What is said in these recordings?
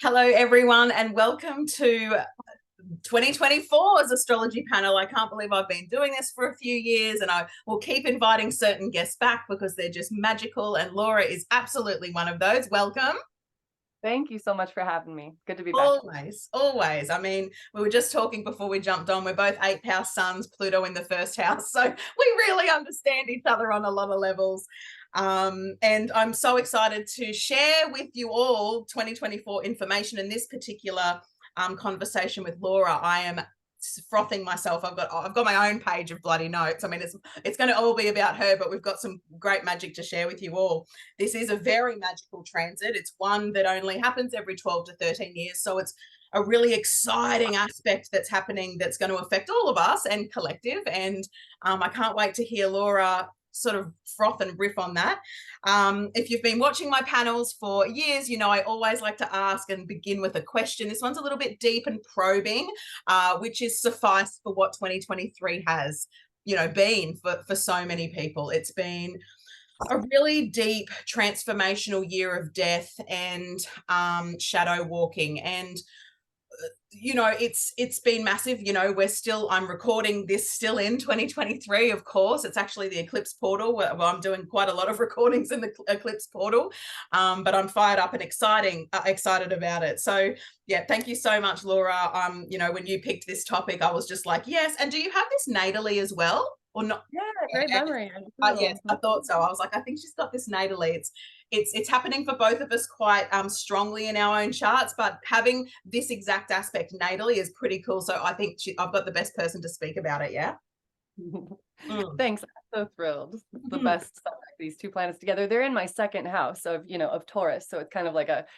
Hello, everyone, and welcome to 2024's astrology panel. I can't believe I've been doing this for a few years, and I will keep inviting certain guests back because they're just magical. And Laura is absolutely one of those. Welcome. Thank you so much for having me. Good to be back. Always, always. I mean, we were just talking before we jumped on. We're both eighth house suns, Pluto in the first house. So we really understand each other on a lot of levels. And I'm so excited to share with you all 2024 information in this particular conversation with Laura. I am frothing myself. I've got my own page of bloody notes. I mean, it's going to all be about her, but we've got some great magic to share with you all. This is a very magical transit. It's one that only happens every 12 to 13 years. So it's a really exciting aspect that's happening that's going to affect all of us and collective. And I can't wait to hear Laura sort of froth and riff on that. If you've been watching my panels for years, you know I always like to ask and begin with a question. This one's a little bit deep and probing, which is suffice for what 2023 has, been for so many people. It's been a really deep transformational year of death and shadow walking. And it's been massive. I'm recording this still in 2023. Of course, it's actually the eclipse portal where I'm doing quite a lot of recordings in the eclipse portal, but I'm fired up and excited about it. So yeah, thank you so much, Laura. When you picked this topic, I was just like, yes. And do you have this natally as well or not? Yeah, great memory. Yes, I thought so. I was like, I think she's got this natally. It's happening for both of us quite strongly in our own charts, but having this exact aspect natally is pretty cool. So I think I've got the best person to speak about it. Yeah. Mm. Thanks. I'm so thrilled. It's the Mhm. best subject, these two planets together. They're in my second house of Taurus. So it's kind of like yes,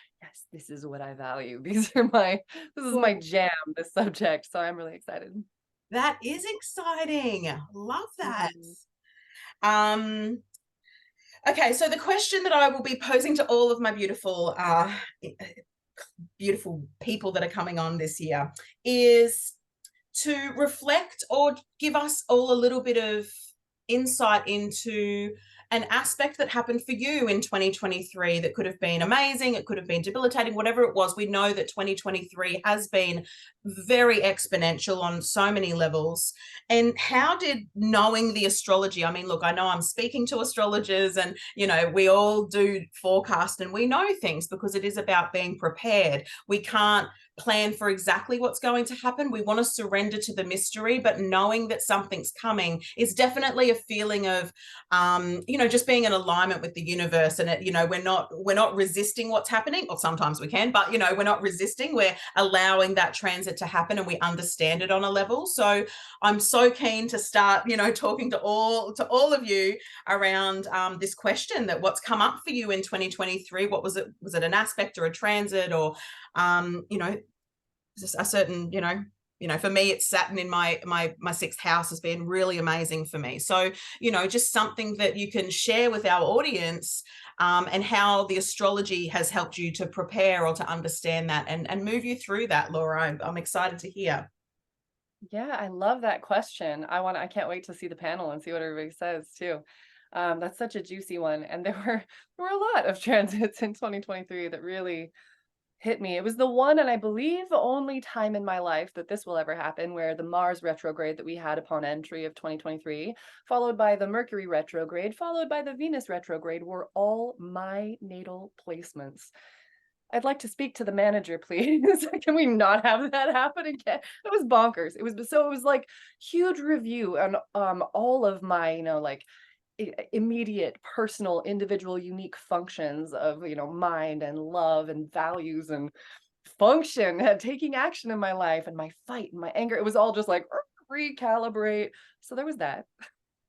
this is what I value. This is my jam, this subject. So I'm really excited. That is exciting. Love that. Mhm. Um, okay, so the question that I will be posing to all of my beautiful people that are coming on this year is to reflect or give us all a little bit of insight into an aspect that happened for you in 2023 that could have been amazing, it could have been debilitating, whatever it was. We know that 2023 has been very exponential on so many levels. And how did knowing the astrology, I mean, look, I know I'm speaking to astrologers and, we all do forecast and we know things because it is about being prepared. We can't plan for exactly what's going to happen. We want to surrender to the mystery, but knowing that something's coming is definitely a feeling of, just being in alignment with the universe. And we're not resisting what's happening, or sometimes we can, but we're not resisting. We're allowing that transit to happen, and we understand it on a level. So I'm so keen to start, talking to all of you around this question: that what's come up for you in 2023? What was it? Was it an aspect or a transit, or a certain, for me, it's Saturn in my sixth house has been really amazing for me. So, just something that you can share with our audience, and how the astrology has helped you to prepare or to understand that and move you through that, Laura. I'm excited to hear. Yeah, I love that question. I can't wait to see the panel and see what everybody says too. That's such a juicy one. And there were a lot of transits in 2023 that really hit me. It was the one, and I believe the only time in my life that this will ever happen, where the Mars retrograde that we had upon entry of 2023, followed by the Mercury retrograde, followed by the Venus retrograde, were all my natal placements. I'd like to speak to the manager, please. Can we not have that happen again? It was bonkers. It was like huge review on all of my, immediate personal individual unique functions of mind and love and values and function taking action in my life, and my fight and my anger. It was all just like recalibrate. So there was that.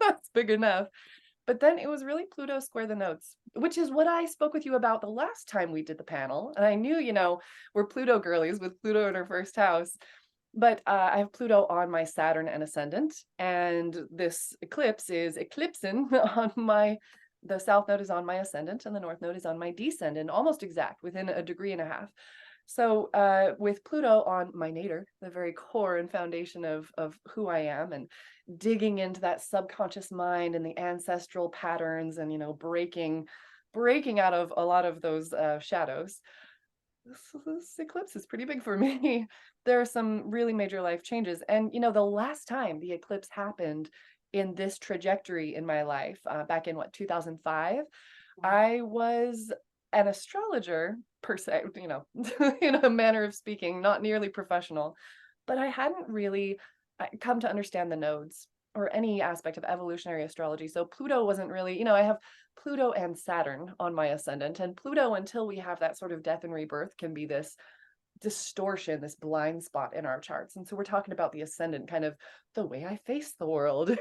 That's big enough. But then it was really Pluto square the notes, which is what I spoke with you about the last time we did the panel. And I knew, we're Pluto girlies with Pluto in her first house. But I have Pluto on my Saturn and ascendant, and this eclipse is eclipsing the south node is on my ascendant, and the north node is on my descendant, almost exact, within a degree and a half. So with Pluto on my nadir, the very core and foundation of who I am, and digging into that subconscious mind and the ancestral patterns, and breaking out of a lot of those shadows. this eclipse is pretty big for me. There are some really major life changes. And, the last time the eclipse happened in this trajectory in my life, back in what, 2005, I was an astrologer per se, in a manner of speaking, not nearly professional, but I hadn't really come to understand the nodes or any aspect of evolutionary astrology. So Pluto wasn't really, I have Pluto and Saturn on my ascendant, and Pluto, until we have that sort of death and rebirth, can be this distortion, this blind spot in our charts. And so we're talking about the ascendant, kind of the way I face the world,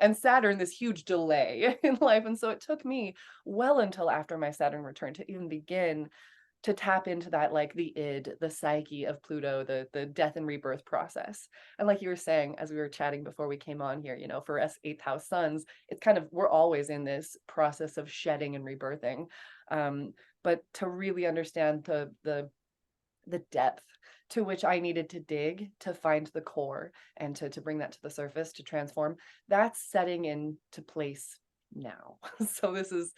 and Saturn, this huge delay in life. And so it took me well until after my Saturn return to even begin to tap into that, like the id, the psyche of Pluto, the death and rebirth process. And like you were saying, as we were chatting before we came on here, for us eighth house suns, it's kind of, we're always in this process of shedding and rebirthing. But to really understand the depth to which I needed to dig to find the core and to bring that to the surface, to transform, that's setting into place now. So this is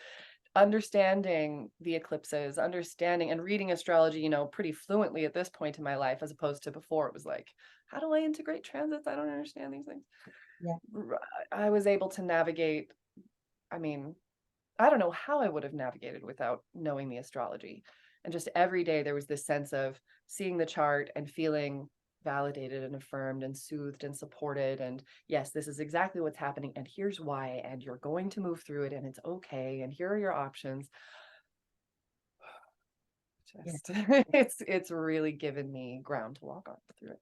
understanding the eclipses, understanding and reading astrology, pretty fluently at this point in my life, as opposed to before. It was like, how do I integrate transits? I don't understand these things. Yeah. I was able to navigate. I mean, I don't know how I would have navigated without knowing the astrology. And just every day there was this sense of seeing the chart and feeling validated and affirmed and soothed and supported. And yes, this is exactly what's happening. And here's why. And you're going to move through it. And it's okay. And here are your options. Just, it's really given me ground to walk on through it.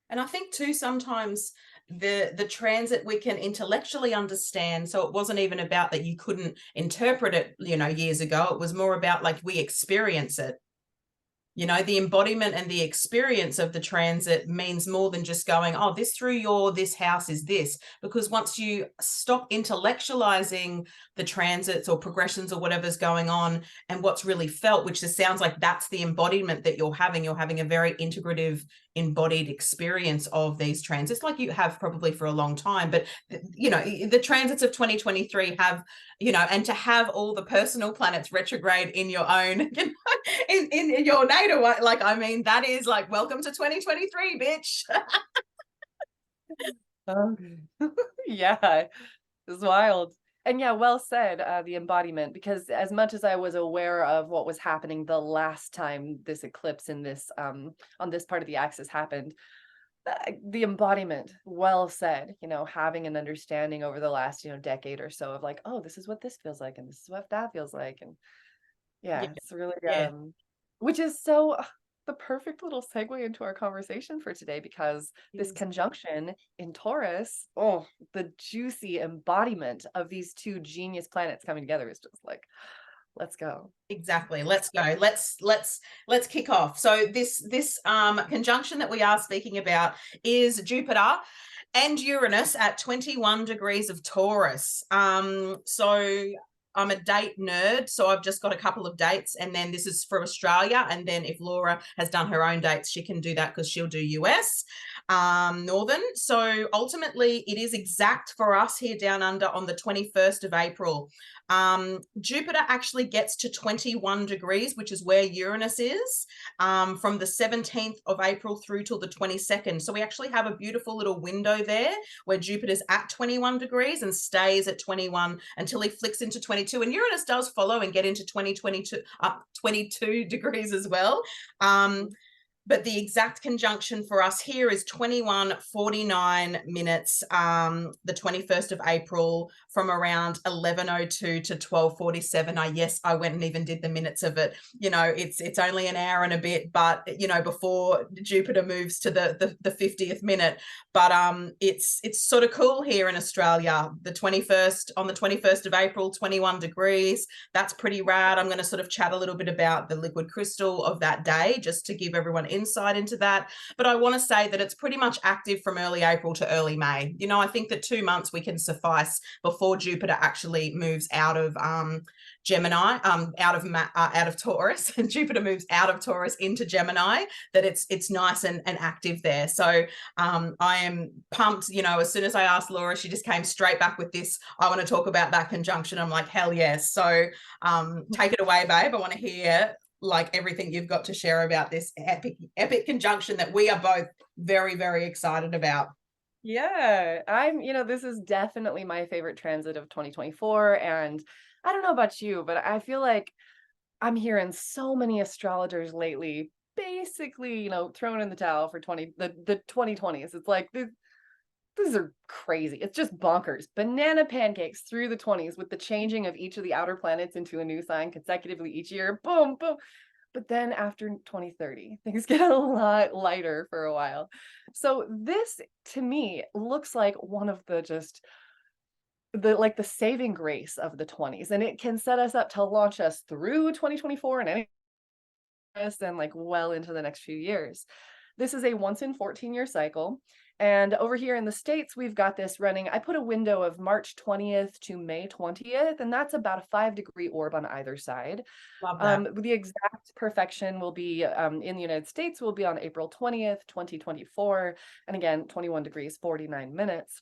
And I think too, sometimes the transit we can intellectually understand. So it wasn't even about that you couldn't interpret it, years ago. It was more about like we experience it. The embodiment and the experience of the transit means more than just going, oh, this through this house is this. Because once you stop intellectualizing the transits or progressions or whatever's going on and what's really felt, which just sounds like that's the embodiment that you're having a very integrative, embodied experience of these transits, like you have probably for a long time. But, the transits of 2023 have, and to have all the personal planets retrograde in your own, in your natal, like, I mean, that is like, welcome to 2023, bitch. Yeah, it's wild. And yeah, well said, the embodiment, because as much as I was aware of what was happening the last time this eclipse in this on this part of the axis happened, the embodiment, well said, having an understanding over the last, decade or so of like, oh, this is what this feels like, and this is what that feels like. And yeah, it's really, which is so the perfect little segue into our conversation for today, because this conjunction in Taurus, oh, the juicy embodiment of these two genius planets coming together is just like, let's go. Exactly. Let's go. Let's kick off. So this conjunction that we are speaking about is Jupiter and Uranus at 21 degrees of Taurus. So I'm a date nerd, so I've just got a couple of dates, and then this is for Australia. And then if Laura has done her own dates, she can do that because she'll do US, Northern. So ultimately, it is exact for us here down under on the 21st of April. Jupiter actually gets to 21 degrees, which is where Uranus is, from the 17th of April through till the 22nd. So we actually have a beautiful little window there where Jupiter's at 21 degrees and stays at 21 until he flicks into 22. And Uranus does follow and get into 22 degrees as well. But the exact conjunction for us here is 21:49 minutes, the 21st of April, from around 11:02 to 12:47. I went and even did the minutes of it. It's only an hour and a bit, but before Jupiter moves to the 50th minute. But it's sort of cool here in Australia. On the 21st of April, 21 degrees. That's pretty rad. I'm going to sort of chat a little bit about the liquid crystal of that day, just to give everyone insight into that. But I want to say that it's pretty much active from early April to early May. I think that 2 months we can suffice before Jupiter actually moves out of Gemini, out of Taurus, and Jupiter moves out of Taurus into Gemini, that it's nice and active there. So I am pumped. As soon as I asked Laura, she just came straight back with this, I want to talk about that conjunction. I'm like, hell yes. So take it away, babe. I want to hear like everything you've got to share about this epic conjunction that we are both very, very excited about. Yeah, this is definitely my favorite transit of 2024. And I don't know about you, but I feel like I'm hearing so many astrologers lately basically, throwing in the towel for the 2020s. It's like these are crazy. It's just bonkers. Banana pancakes through the 20s with the changing of each of the outer planets into a new sign consecutively each year. Boom, boom. But then after 2030, things get a lot lighter for a while. So this to me looks like one of the saving grace of the 20s, and it can set us up to launch us through 2024 and any and like well into the next few years. This is a once in 14-year cycle. And over here in the States, we've got this running. I put a window of March 20th to May 20th, and that's about a 5-degree orb on either side. Love that. The exact perfection will be in the United States will be on April 20th, 2024. And again, 21 degrees, 49 minutes.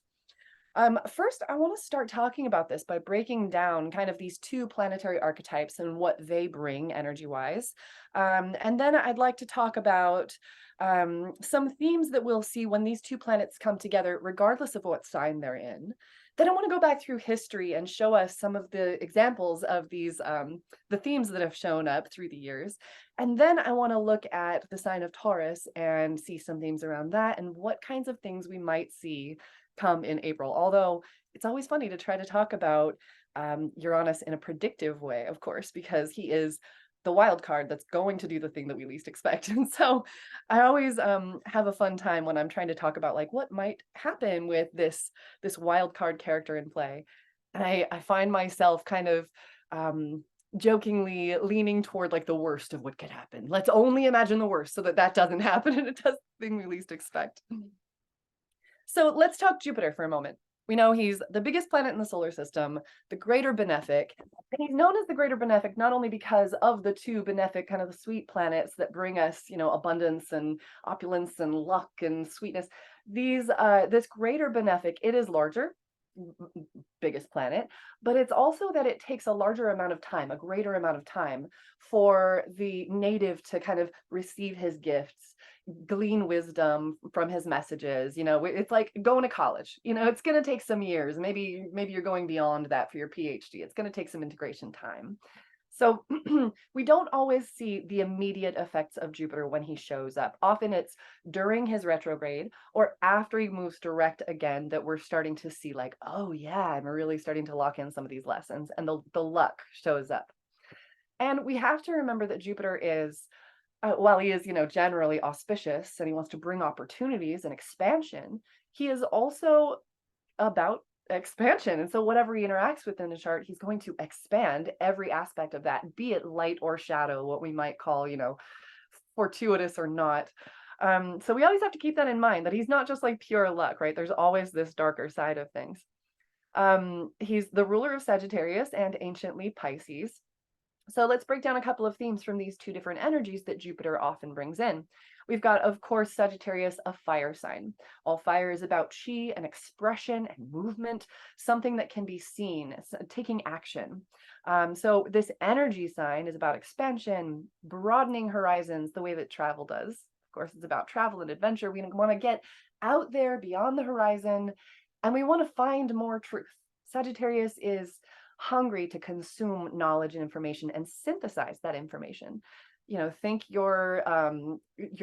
First, I want to start talking about this by breaking down kind of these two planetary archetypes and what they bring energy-wise. And then I'd like to talk about some themes that we'll see when these two planets come together, regardless of what sign they're in. Then I want to go back through history and show us some of the examples of these, the themes that have shown up through the years. And then I want to look at the sign of Taurus and see some themes around that and what kinds of things we might see come in April. Although it's always funny to try to talk about Uranus in a predictive way, of course, because he is the wild card that's going to do the thing that we least expect. And so I always have a fun time when I'm trying to talk about like what might happen with this wild card character in play. And I find myself kind of jokingly leaning toward like the worst of what could happen. Let's only imagine the worst so that that doesn't happen and it does the thing we least expect. So let's talk Jupiter for a moment. We know he's the biggest planet in the solar system, the greater benefic. And he's known as the greater benefic not only because of the two benefic, kind of the sweet planets that bring us, abundance and opulence and luck and sweetness. This greater benefic, it is larger, biggest planet, but it's also that it takes a larger amount of time, a greater amount of time for the native to kind of receive his gifts, glean wisdom from his messages. It's like going to college. It's going to take some years. Maybe you're going beyond that for your PhD. It's going to take some integration time. So we don't always see the immediate effects of Jupiter when he shows up. Often it's during his retrograde or after he moves direct again that we're starting to see like, oh yeah, I'm really starting to lock in some of these lessons and the luck shows up. And we have to remember that Jupiter is, while he is, generally auspicious and he wants to bring opportunities and expansion, he is also about expansion. And so whatever he interacts with in a chart, he's going to expand every aspect of that, be it light or shadow, what we might call, fortuitous or not. So we always have to keep that in mind, that he's not just like pure luck, right? There's always this darker side of things. He's the ruler of Sagittarius and anciently Pisces. So let's break down a couple of themes from these two different energies that Jupiter often brings in. We've got, of course, Sagittarius, a fire sign. All fire is about chi and expression and movement, something that can be seen, taking action. So this energy sign is about expansion, broadening horizons, the way that travel does. Of course, it's about travel and adventure. We want to get out there beyond the horizon, and we want to find more truth. Sagittarius is hungry to consume knowledge and information and synthesize that information. Think your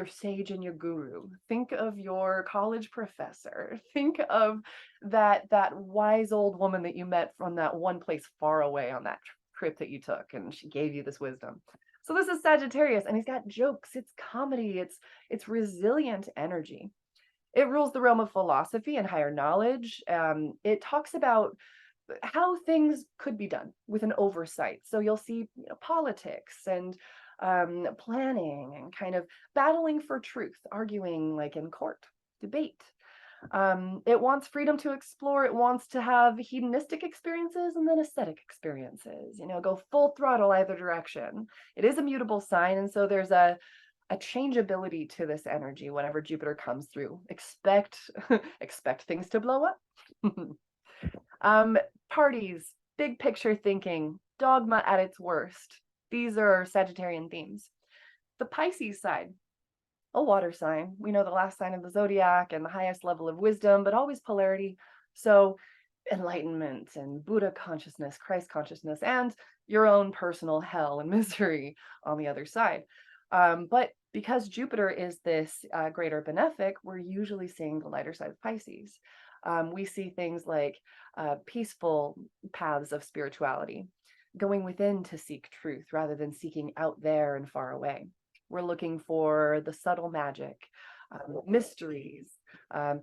sage and your guru. Think of your college professor. Think of that wise old woman that you met from that one place far away on that trip that you took, and she gave you this wisdom. So this is Sagittarius, and he's got jokes. It's comedy. It's resilient energy. It rules the realm of philosophy and higher knowledge. It talks about how things could be done with an oversight. So you'll see politics and planning and kind of battling for truth, arguing like in court, debate. It wants freedom to explore. It wants to have hedonistic experiences and then aesthetic experiences, go full throttle either direction. It is a mutable sign. And so there's a changeability to this energy whenever Jupiter comes through. Expect things to blow up. Parties, big picture thinking, dogma at its worst. These are Sagittarian themes. The Pisces side, a water sign. We know the last sign of the zodiac and the highest level of wisdom, but always polarity. So enlightenment and Buddha consciousness, Christ consciousness, and your own personal hell and misery on the other side. But because Jupiter is this greater benefic, we're usually seeing the lighter side of Pisces. We see things like peaceful paths of spirituality, going within to seek truth rather than seeking out there and far away. We're looking for the subtle magic, mysteries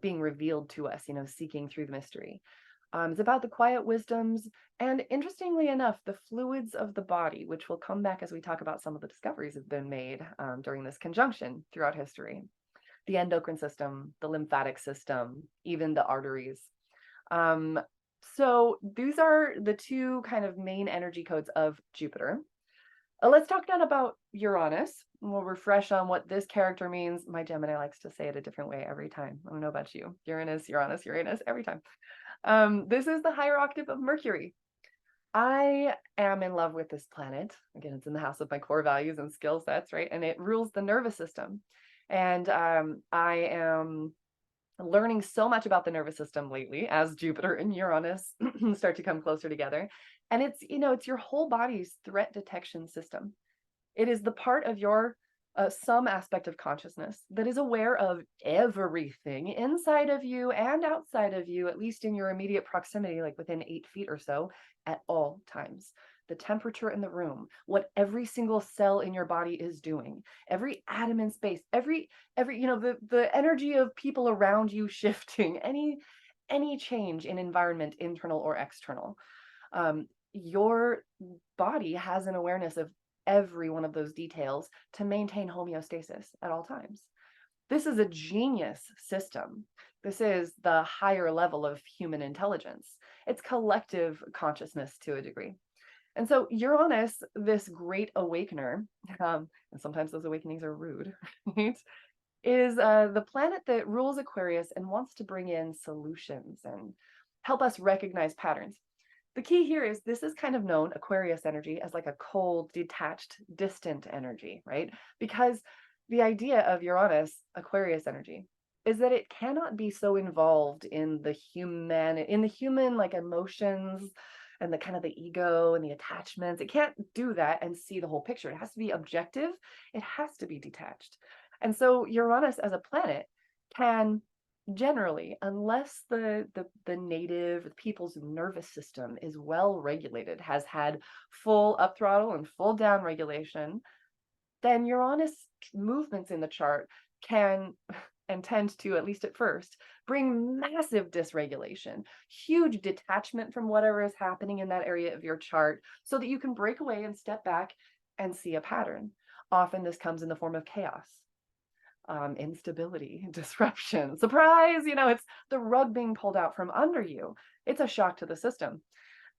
being revealed to us, seeking through the mystery. It's about the quiet wisdoms and, interestingly enough, the fluids of the body, which will come back as we talk about some of the discoveries that have been made during this conjunction throughout history. The endocrine system, the lymphatic system, even the arteries. So these are the two kind of main energy codes of Jupiter. Let's talk now about Uranus. We'll refresh on what this character means. My Gemini likes to say it a different way every time. I don't know about you. Uranus, Uranus, Uranus, every time. This is the higher octave of Mercury. I am in love with this planet. Again, it's in the house of my core values and skill sets, right? And it rules the nervous system. And I am learning so much about the nervous system lately as Jupiter and Uranus start to come closer together. And it's your whole body's threat detection system. It is the part of your some aspect of consciousness that is aware of everything inside of you and outside of you, at least in your immediate proximity, like within 8 feet or so, at all times. The temperature in the room, what every single cell in your body is doing, every atom in space, every the energy of people around you shifting, any change in environment, internal or external. Your body has an awareness of every one of those details to maintain homeostasis at all times. This is a genius system. This is the higher level of human intelligence. It's collective consciousness to a degree. And so Uranus, this great awakener, and sometimes those awakenings are rude, right, is the planet that rules Aquarius and wants to bring in solutions and help us recognize patterns. The key here is this is kind of known, Aquarius energy, as like a cold, detached, distant energy, right? Because the idea of Uranus, Aquarius energy, is that it cannot be so involved in the human like emotions and the kind of the ego and the attachments. It can't do that and see the whole picture. It has to be objective. It has to be detached. And so Uranus as a planet can generally, unless the native people's nervous system is well regulated, has had full up throttle and full down regulation, then Uranus movements in the chart can and tend to, at least at first, bring massive dysregulation, huge detachment from whatever is happening in that area of your chart, so that you can break away and step back and see a pattern. Often this comes in the form of chaos, instability, disruption, surprise, it's the rug being pulled out from under you. It's a shock to the system.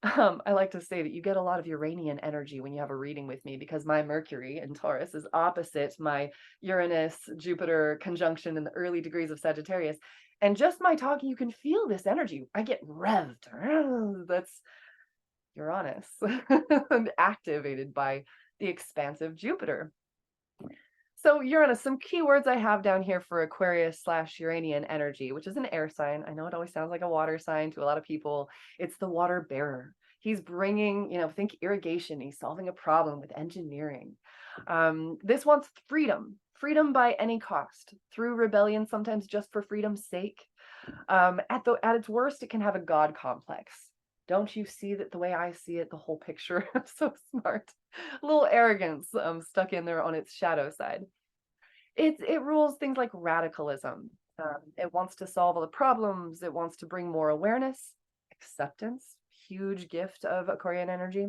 I like to say that you get a lot of Uranian energy when you have a reading with me, because my Mercury in Taurus is opposite my Uranus Jupiter conjunction in the early degrees of Sagittarius. And just my talking, you can feel this energy. I get revved. That's Uranus activated by the expansive Jupiter. So Uranus, some keywords I have down here for Aquarius/Uranian energy, which is an air sign. I know it always sounds like a water sign to a lot of people. It's the water bearer. He's bringing, think irrigation. He's solving a problem with engineering. This wants freedom by any cost, through rebellion, sometimes just for freedom's sake. At its worst, it can have a God complex. Don't you see that the way I see it, the whole picture? I'm so smart. A little arrogance stuck in there on its shadow side. It rules things like radicalism. It wants to solve all the problems. It wants to bring more awareness, acceptance, huge gift of Aquarian energy.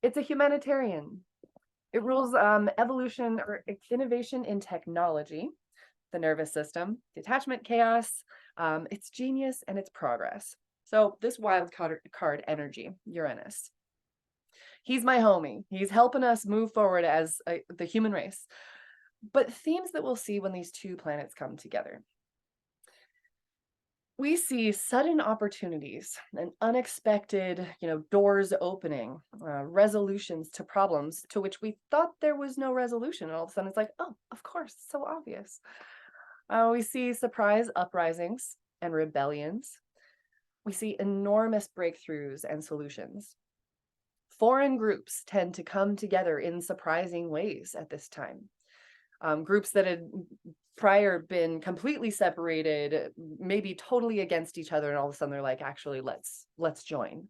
It's a humanitarian. It rules evolution or innovation in technology, the nervous system, detachment, chaos, its genius, and its progress. So this wild card energy, Uranus. He's my homie. He's helping us move forward as the human race. But themes that we'll see when these two planets come together. We see sudden opportunities and unexpected, doors opening, resolutions to problems to which we thought there was no resolution. And all of a sudden it's like, oh, of course, so obvious. We see surprise uprisings and rebellions. We see enormous breakthroughs and solutions. Foreign groups tend to come together in surprising ways at this time. Groups that had prior been completely separated, maybe totally against each other, and all of a sudden they're like, actually, let's join.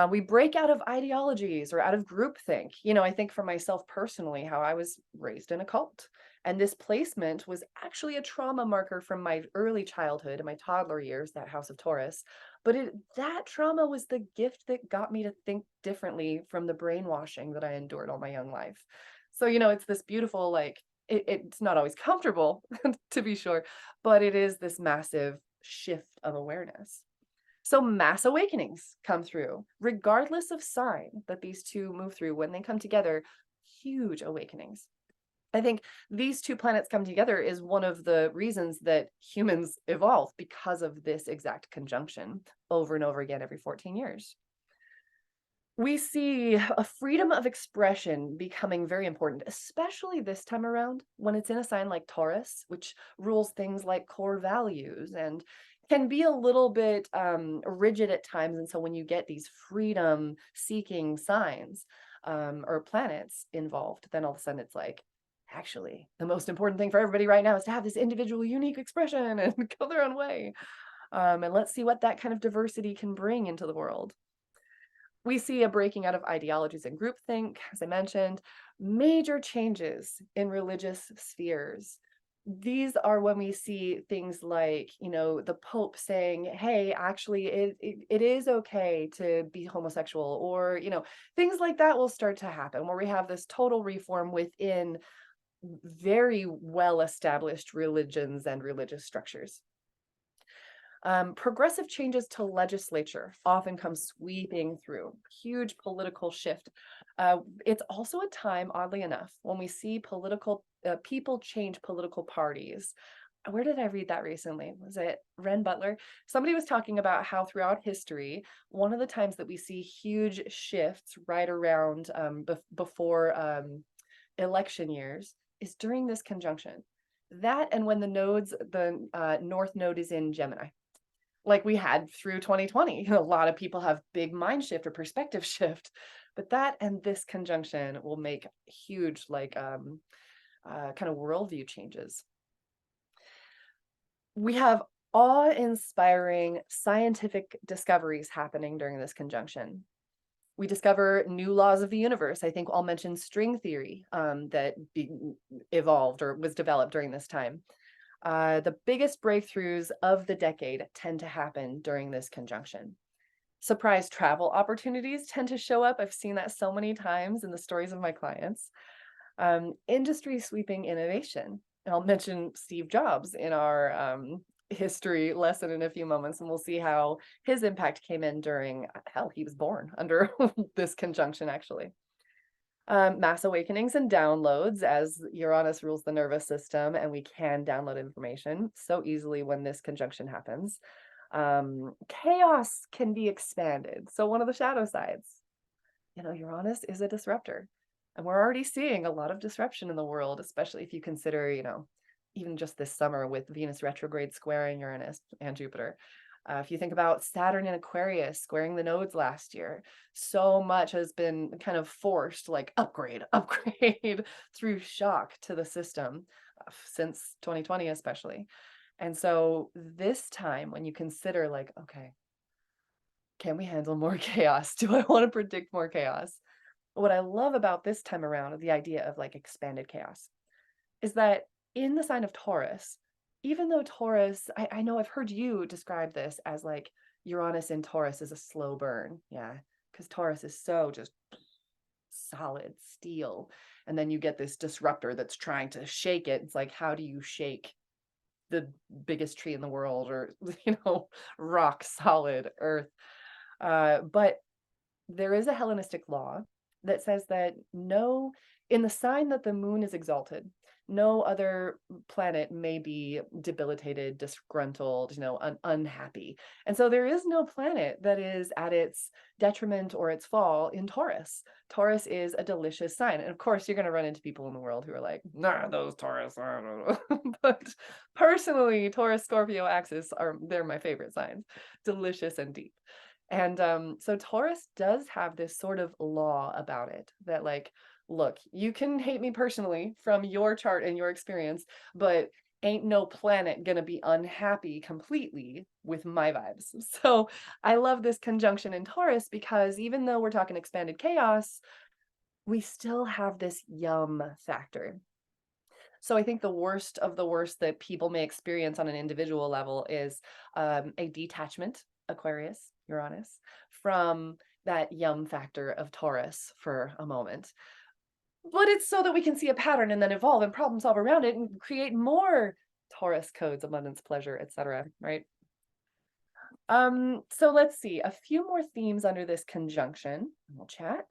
We break out of ideologies or out of groupthink. I think for myself personally, how I was raised in a cult. And this placement was actually a trauma marker from my early childhood and my toddler years, that house of Taurus. But that trauma was the gift that got me to think differently from the brainwashing that I endured all my young life. So, it's this beautiful, like, it's not always comfortable, to be sure, but it is this massive shift of awareness. So mass awakenings come through, regardless of sign that these two move through. When they come together, huge awakenings. I think these two planets come together is one of the reasons that humans evolve, because of this exact conjunction over and over again every 14 years. We see a freedom of expression becoming very important, especially this time around when it's in a sign like Taurus, which rules things like core values and can be a little bit rigid at times. And so when you get these freedom seeking signs or planets involved, then all of a sudden it's like, actually, the most important thing for everybody right now is to have this individual unique expression and go their own way. And let's see what that kind of diversity can bring into the world. We see a breaking out of ideologies and groupthink, as I mentioned, major changes in religious spheres. These are when we see things like, the Pope saying, hey, actually, it is okay to be homosexual, or, things like that will start to happen, where we have this total reform within very well-established religions and religious structures. Progressive changes to legislature often come sweeping through, huge political shift. It's also a time, oddly enough, when we see people change political parties. Where did I read that recently? Was it Ren Butler? Somebody was talking about how throughout history, one of the times that we see huge shifts right around before election years is during this conjunction. That, and when the North Node is in Gemini, like we had through 2020. A lot of people have big mind shift or perspective shift, but that and this conjunction will make huge, like, kind of worldview changes. We have awe-inspiring scientific discoveries happening during this conjunction. We discover new laws of the universe. I think I'll mention string theory that evolved or was developed during this time. The biggest breakthroughs of the decade tend to happen during this conjunction. Surprise travel opportunities tend to show up. I've seen that so many times in the stories of my clients. Industry sweeping innovation. And I'll mention Steve Jobs in our history lesson in a few moments, and we'll see how his impact came in during, hell, he was born under this conjunction, actually. Mass awakenings and downloads, as Uranus rules the nervous system, and we can download information so easily when this conjunction happens. Chaos can be expanded. So one of the shadow sides, Uranus is a disruptor. And we're already seeing a lot of disruption in the world, especially if you consider, even just this summer with Venus retrograde squaring Uranus and Jupiter. If you think about Saturn in Aquarius squaring the nodes last year, so much has been kind of forced, like upgrade through shock to the system since 2020, especially. And so this time, when you consider like, okay, can we handle more chaos? Do I want to predict more chaos? What I love about this time around, the idea of like expanded chaos, is that in the sign of Taurus, even though Taurus, I know I've heard you describe this as like Uranus in Taurus is a slow burn. Yeah, because Taurus is so just solid steel. And then you get this disruptor that's trying to shake it. It's like, how do you shake the biggest tree in the world, or, rock solid earth? But there is a Hellenistic law that says that no In the sign that the moon is exalted, no other planet may be debilitated, disgruntled, unhappy. And so there is no planet that is at its detriment or its fall in Taurus. Taurus is a delicious sign. And of course, you're going to run into people in the world who are like, nah, those Taurus, I don't know. But personally, Taurus, Scorpio axis they're my favorite signs, delicious and deep. And so Taurus does have this sort of law about it that, like, look, you can hate me personally from your chart and your experience, but ain't no planet gonna be unhappy completely with my vibes. So I love this conjunction in Taurus because even though we're talking expanded chaos, we still have this yum factor. So I think the worst of the worst that people may experience on an individual level is a detachment, Aquarius, Uranus, from that yum factor of Taurus for a moment. But it's so that we can see a pattern and then evolve and problem solve around it and create more Taurus codes, abundance, pleasure, etc. Right? So let's see a few more themes under this conjunction. We'll chat.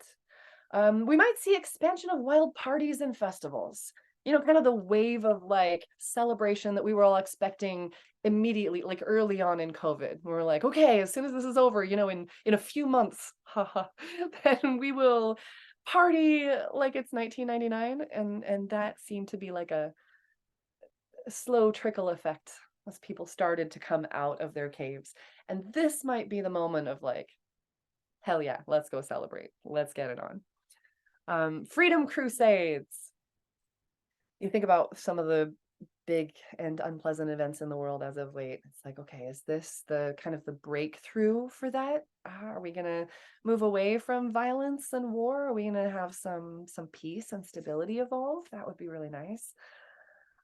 We might see expansion of wild parties and festivals. Kind of the wave of like celebration that we were all expecting immediately, like early on in COVID. We were like, okay, as soon as this is over, in a few months, then we will party like it's 1999. And that seemed to be like a slow trickle effect as people started to come out of their caves. And this might be the moment of like, hell yeah, let's go celebrate. Let's get it on. Freedom crusades. You think about some of the big and unpleasant events in the world as of late. It's like, okay, is this the kind of the breakthrough for that? Are we going to move away from violence and war? Are we going to have some peace and stability evolve? That would be really nice.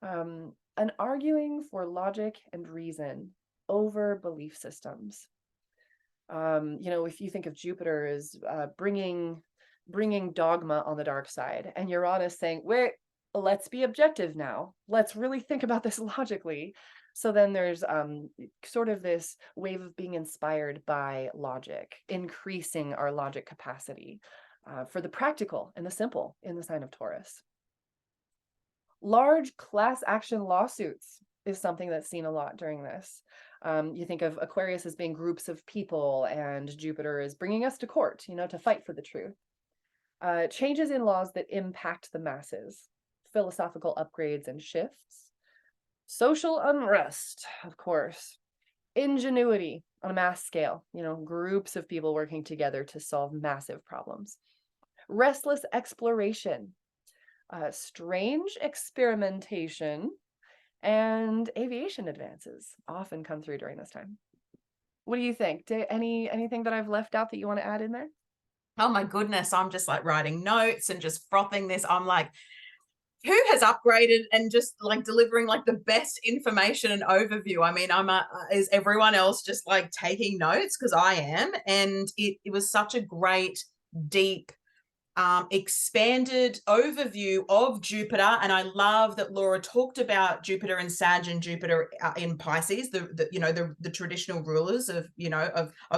An arguing for logic and reason over belief systems. If you think of Jupiter as bringing dogma on the dark side, and Uranus saying, wait, let's be objective now. Let's really think about this logically. So then there's sort of this wave of being inspired by logic, increasing our logic capacity for the practical and the simple in the sign of Taurus. Large class action lawsuits is something that's seen a lot during this. You think of Aquarius as being groups of people, and Jupiter is bringing us to court, to fight for the truth. Changes in laws that impact the masses. Philosophical upgrades and shifts, social unrest, of course, ingenuity on a mass scale, groups of people working together to solve massive problems, restless exploration, strange experimentation, and aviation advances often come through during this time. What do you think? Anything that I've left out that you want to add in there? Oh my goodness, I'm just like writing notes and just frothing this. I'm like, who has upgraded and just like delivering like the best information and overview? I mean, is everyone else just like taking notes? Because I am. And it was such a great, deep, expanded overview of Jupiter. And I love that Laura talked about Jupiter in Sag and Jupiter in Pisces, the traditional rulers of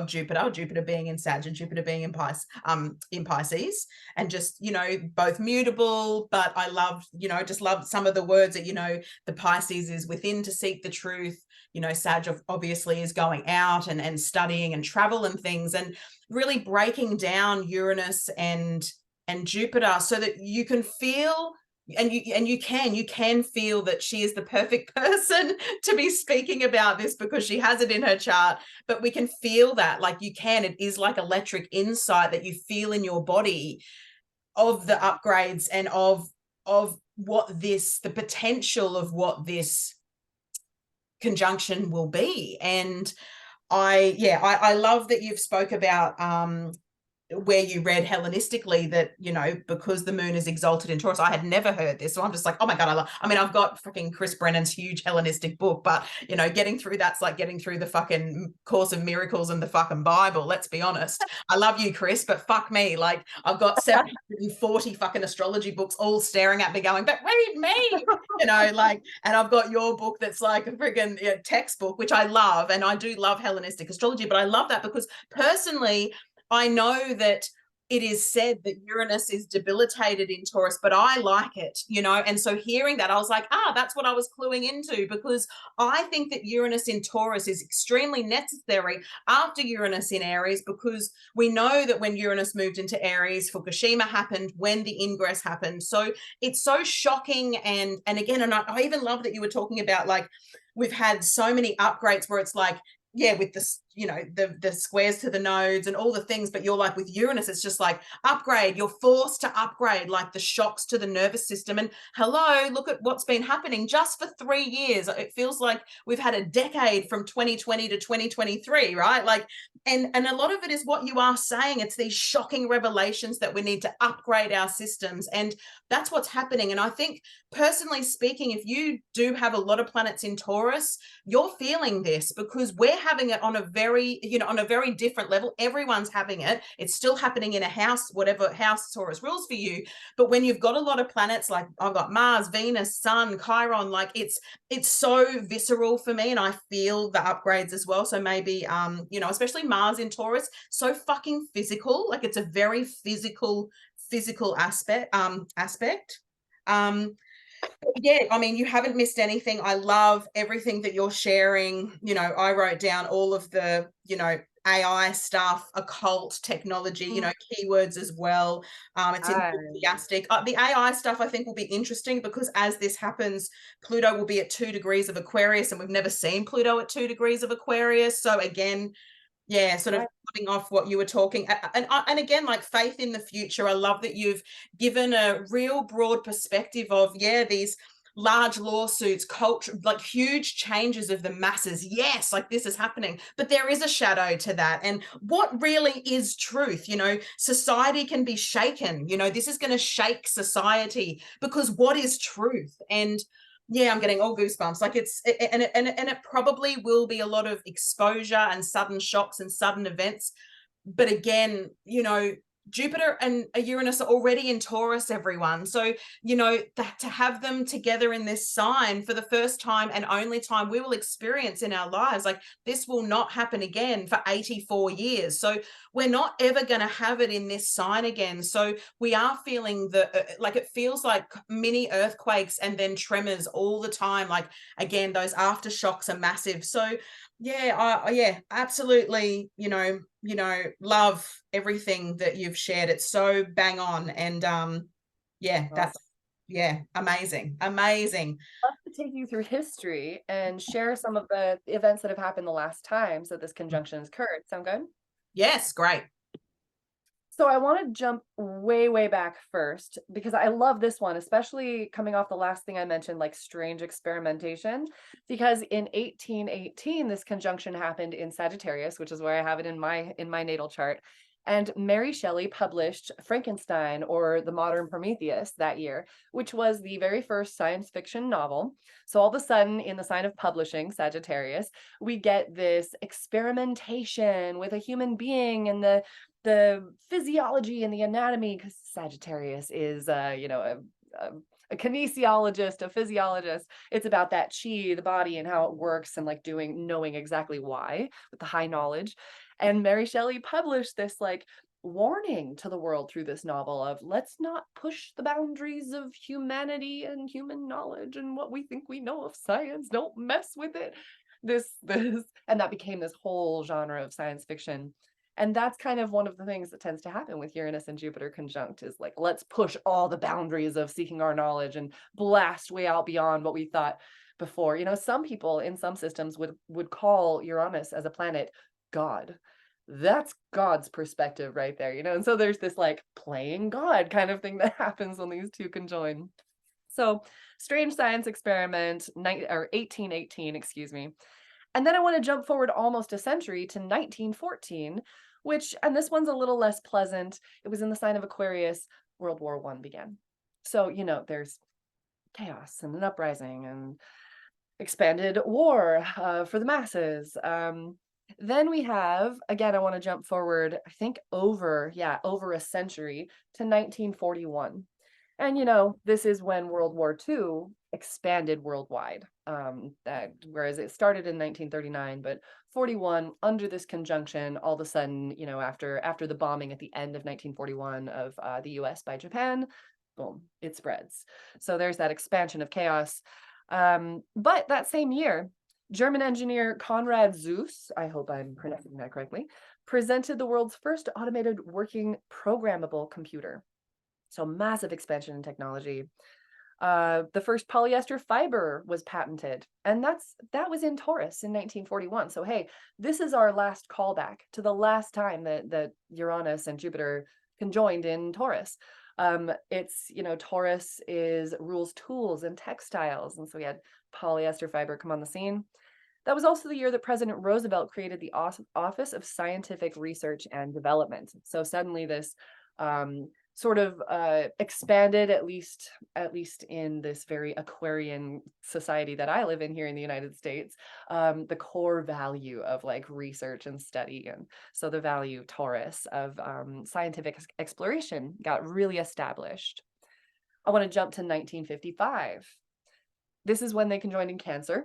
Jupiter being in Sag and Jupiter being in Pisces, and just, both mutable. But I love, just love some of the words that, the Pisces is within to seek the truth. Sag obviously is going out and studying and travel and things, and really breaking down Uranus and Jupiter so that you can feel, and you can feel that she is the perfect person to be speaking about this because she has it in her chart. But we can feel that, like it is like electric insight that you feel in your body of the upgrades and of the potential of what this conjunction will be. And I love that you've spoke about where you read Hellenistically that, because the moon is exalted in Taurus. I had never heard this. So I'm just like, oh my God, I've got fucking Chris Brennan's huge Hellenistic book, but, getting through that's like getting through the fucking Course of Miracles and the fucking Bible. Let's be honest. I love you, Chris, but fuck me. Like, I've got 740 fucking astrology books all staring at me going, but read me, and I've got your book that's like a friggin' textbook, which I love. And I do love Hellenistic astrology, but I love that because personally, I know that it is said that Uranus is debilitated in Taurus, but I like it, you know. And so hearing that, I was like, that's what I was cluing into, because I think that Uranus in Taurus is extremely necessary after Uranus in Aries, because we know that when Uranus moved into Aries, Fukushima happened, when the ingress happened. So it's so shocking. And again, and I even love that you were talking about, like, we've had so many upgrades where it's like, yeah, with this, you know, the squares to the nodes and all the things, but you're like, with Uranus, it's just like upgrade, you're forced to upgrade, like the shocks to the nervous system. And hello, look at what's been happening just for 3 years. It feels like we've had a decade from 2020 to 2023, right? Like, and a lot of it is what you are saying. It's these shocking revelations that we need to upgrade our systems, and that's what's happening. And I think, personally speaking, if you do have a lot of planets in Taurus, you're feeling this, because we're having it on a very, you know, on a very different level. Everyone's having it. It's still happening in a house, whatever house Taurus rules for you. But when you've got a lot of planets, like I've got Mars, Venus, Sun, Chiron, like it's so visceral for me, and I feel the upgrades as well. So maybe you know, especially Mars in Taurus, so fucking physical. Like, it's a very physical aspect. Um, yeah, I mean, you haven't missed anything. I love everything that you're sharing. You know, I wrote down all of the, you know, AI stuff, occult technology, you know, keywords as well. It's enthusiastic. The AI stuff, I think, will be interesting, because as this happens, Pluto will be at 2 degrees of Aquarius, and we've never seen Pluto at 2 degrees of Aquarius. So again, yeah, sort of cutting off what you were talking, and again, like, faith in the future. I love that you've given a real broad perspective of, yeah, these large lawsuits, culture, like huge changes of the masses. Yes, like, this is happening, but there is a shadow to that. And what really is truth? You know, society can be shaken. You know, this is going to shake society, because what is truth? And yeah, I'm getting all goosebumps. Like, and it probably will be a lot of exposure and sudden shocks and sudden events. But again, you know, Jupiter and Uranus are already in Taurus, everyone. So, you know, that to have them together in this sign for the first time and only time we will experience in our lives, like, this will not happen again for 84 years. So we're not ever going to have it in this sign again. So we are feeling like, it feels like mini earthquakes and then tremors all the time. Like, again, those aftershocks are massive. So yeah, absolutely, love everything that you've shared. It's so bang on. And yeah, Awesome. that's, yeah, amazing. Love to take you through history and share some of the events that have happened the last times that this conjunction has occurred. Sound good? Yes, great. So I want to jump way, way back first, because I love this one, especially coming off the last thing I mentioned, like strange experimentation. Because in 1818, this conjunction happened in Sagittarius, which is where I have it in my natal chart. And Mary Shelley published Frankenstein, or The Modern Prometheus, that year, which was the very first science fiction novel. So all of a sudden, in the sign of publishing, Sagittarius, we get this experimentation with a human being and the physiology and the anatomy, because Sagittarius is a kinesiologist, a physiologist. It's about that chi, the body, and how it works, and like knowing exactly why, with the high knowledge. And Mary Shelley published this like warning to the world through this novel of, let's not push the boundaries of humanity and human knowledge and what we think we know of science. Don't mess with it. This, and that became this whole genre of science fiction. And that's kind of one of the things that tends to happen with Uranus and Jupiter conjunct, is like, let's push all the boundaries of seeking our knowledge and blast way out beyond what we thought before. You know, some people in some systems would call Uranus as a planet God. That's God's perspective right there, you know? And so there's this like playing God kind of thing that happens when these two conjoin. So strange science experiment, 1818, excuse me. And then I want to jump forward almost a century to 1914, which, and this one's a little less pleasant. It was in the sign of Aquarius. World War I began. So, you know, there's chaos and an uprising and expanded war for the masses. Then we have, again, I want to jump forward, I think over a century to 1941. And, this is when World War II expanded worldwide. Whereas it started in 1939, but 41, under this conjunction, all of a sudden, after the bombing at the end of 1941 of the US by Japan, boom, it spreads. So there's that expansion of chaos. But that same year, German engineer Konrad Zuse, I hope I'm pronouncing that correctly, presented the world's first automated working programmable computer. So massive expansion in technology. The first polyester fiber was patented, and that was in Taurus in 1941. So hey, this is our last callback to the last time that Uranus and Jupiter conjoined in Taurus. It's Taurus rules tools and textiles, and so we had polyester fiber come on the scene. That was also the year that President Roosevelt created the Office of Scientific Research and Development. So suddenly this sort of expanded, at least in this very Aquarian society that I live in here in the United States, the core value of like research and study. And so the value Taurus of scientific exploration got really established. I want to jump to 1955. This is when they conjoined in Cancer.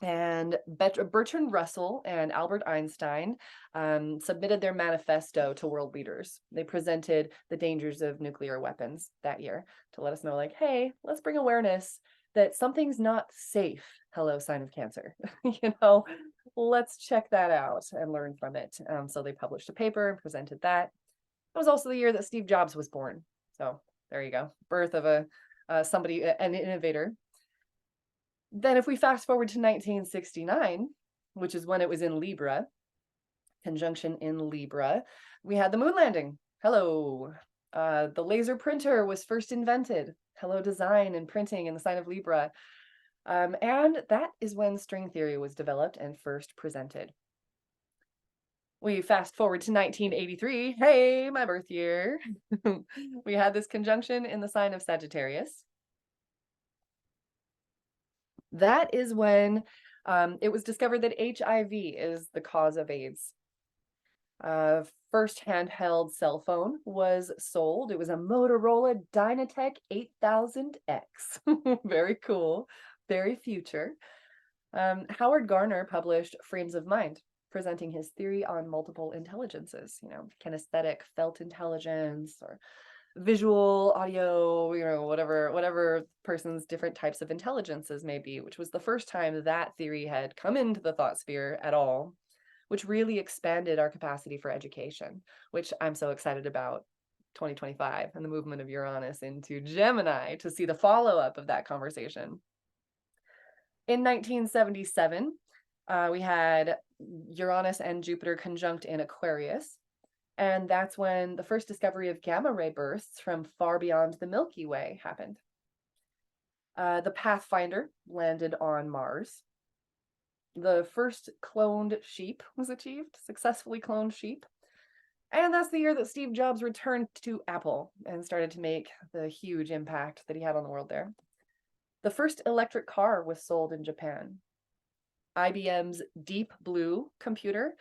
And Bertrand Russell and Albert Einstein submitted their manifesto to world leaders. They presented the dangers of nuclear weapons that year to let us know, like, hey, let's bring awareness that something's not safe. Hello, sign of Cancer. Let's check that out and learn from it. So they published a paper and presented that. It was also the year that Steve Jobs was born. So there you go, birth of an innovator. Then if we fast forward to 1969, which is when it was in Libra, conjunction in Libra, we had the moon landing. Hello. The laser printer was first invented. Hello, design and printing in the sign of Libra. And that is when string theory was developed and first presented. We fast forward to 1983. Hey, my birth year. We had this conjunction in the sign of Sagittarius. That is when it was discovered that HIV is the cause of AIDS. First handheld cell phone was sold. It was a Motorola Dynatec 8000X. Very cool, very future. Howard Gardner published Frames of Mind, presenting his theory on multiple intelligences, kinesthetic, felt intelligence, or visual, audio, whatever person's different types of intelligences may be, which was the first time that theory had come into the thought sphere at all, which really expanded our capacity for education, which I'm so excited about 2025 and the movement of Uranus into Gemini to see the follow-up of that conversation. In 1977, we had Uranus and Jupiter conjunct in Aquarius. And that's when the first discovery of gamma ray bursts from far beyond the Milky Way happened. The Pathfinder landed on Mars. The first cloned sheep was achieved, successfully cloned sheep. And that's the year that Steve Jobs returned to Apple and started to make the huge impact that he had on the world there. The first electric car was sold in Japan. IBM's Deep Blue computer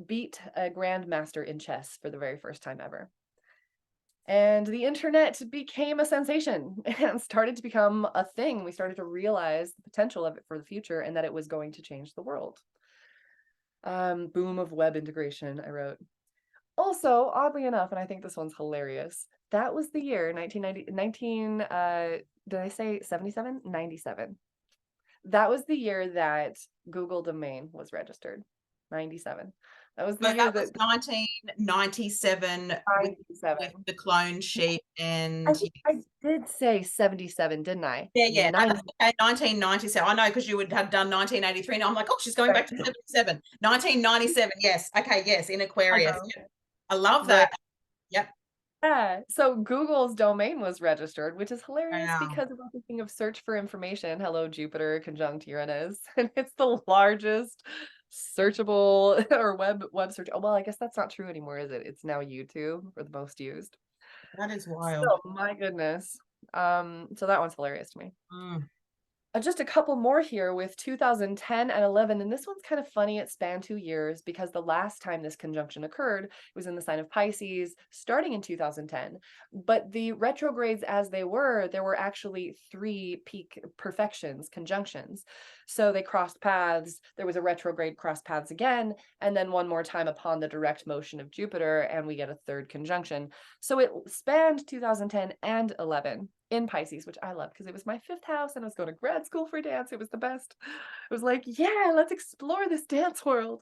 beat a grandmaster in chess for the very first time ever. And the internet became a sensation and started to become a thing. We started to realize the potential of it for the future and that it was going to change the world. Boom of web integration, I wrote. Also, oddly enough, and I think this one's hilarious, that was the year, 1990, did I say 77? 97. That was the year that Google domain was registered, 97. That was the But year that was 1997 with the clone sheep and I did say 77, didn't I? yeah. Okay, 1997. I know, because you would have done 1983. And I'm like, oh, she's going back to 77. 1997. Yes. Okay. Yes. In Aquarius. I love that. Yep. Yeah. So Google's domain was registered, which is hilarious Wow. because we're thinking of search for information. Hello, Jupiter conjunct Uranus. And it's the largest searchable or web search. Oh, well, I guess that's not true anymore, is it? It's now YouTube for the most used. That is wild. So, my goodness. So that one's hilarious to me. Just a couple more here with 2010 and 11, and this one's kind of funny. It spanned 2 years because the last time this conjunction occurred was in the sign of Pisces, starting in 2010. But the retrogrades, as they were, there were actually three peak perfections, conjunctions. So they crossed paths. There was a retrograde cross paths again, and then one more time upon the direct motion of Jupiter, and we get a third conjunction. So it spanned 2010 and 11 in Pisces, which I love because it was my fifth house and I was going to grad school for dance. It was the best. It was like, yeah, let's explore this dance world.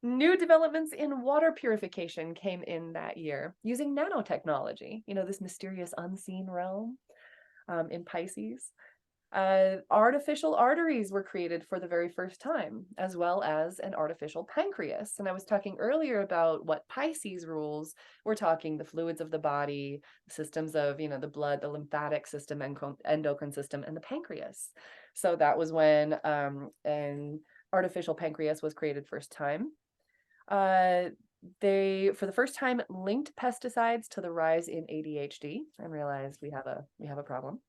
New developments in water purification came in that year using nanotechnology, this mysterious unseen realm in Pisces. Artificial arteries were created for the very first time, as well as an artificial pancreas. And I was talking earlier about what Pisces rules. We're talking the fluids of the body, systems of, the blood, the lymphatic system, endocrine system, and the pancreas. So that was when an artificial pancreas was created first time. They, for the first time, linked pesticides to the rise in ADHD and realized we have a problem.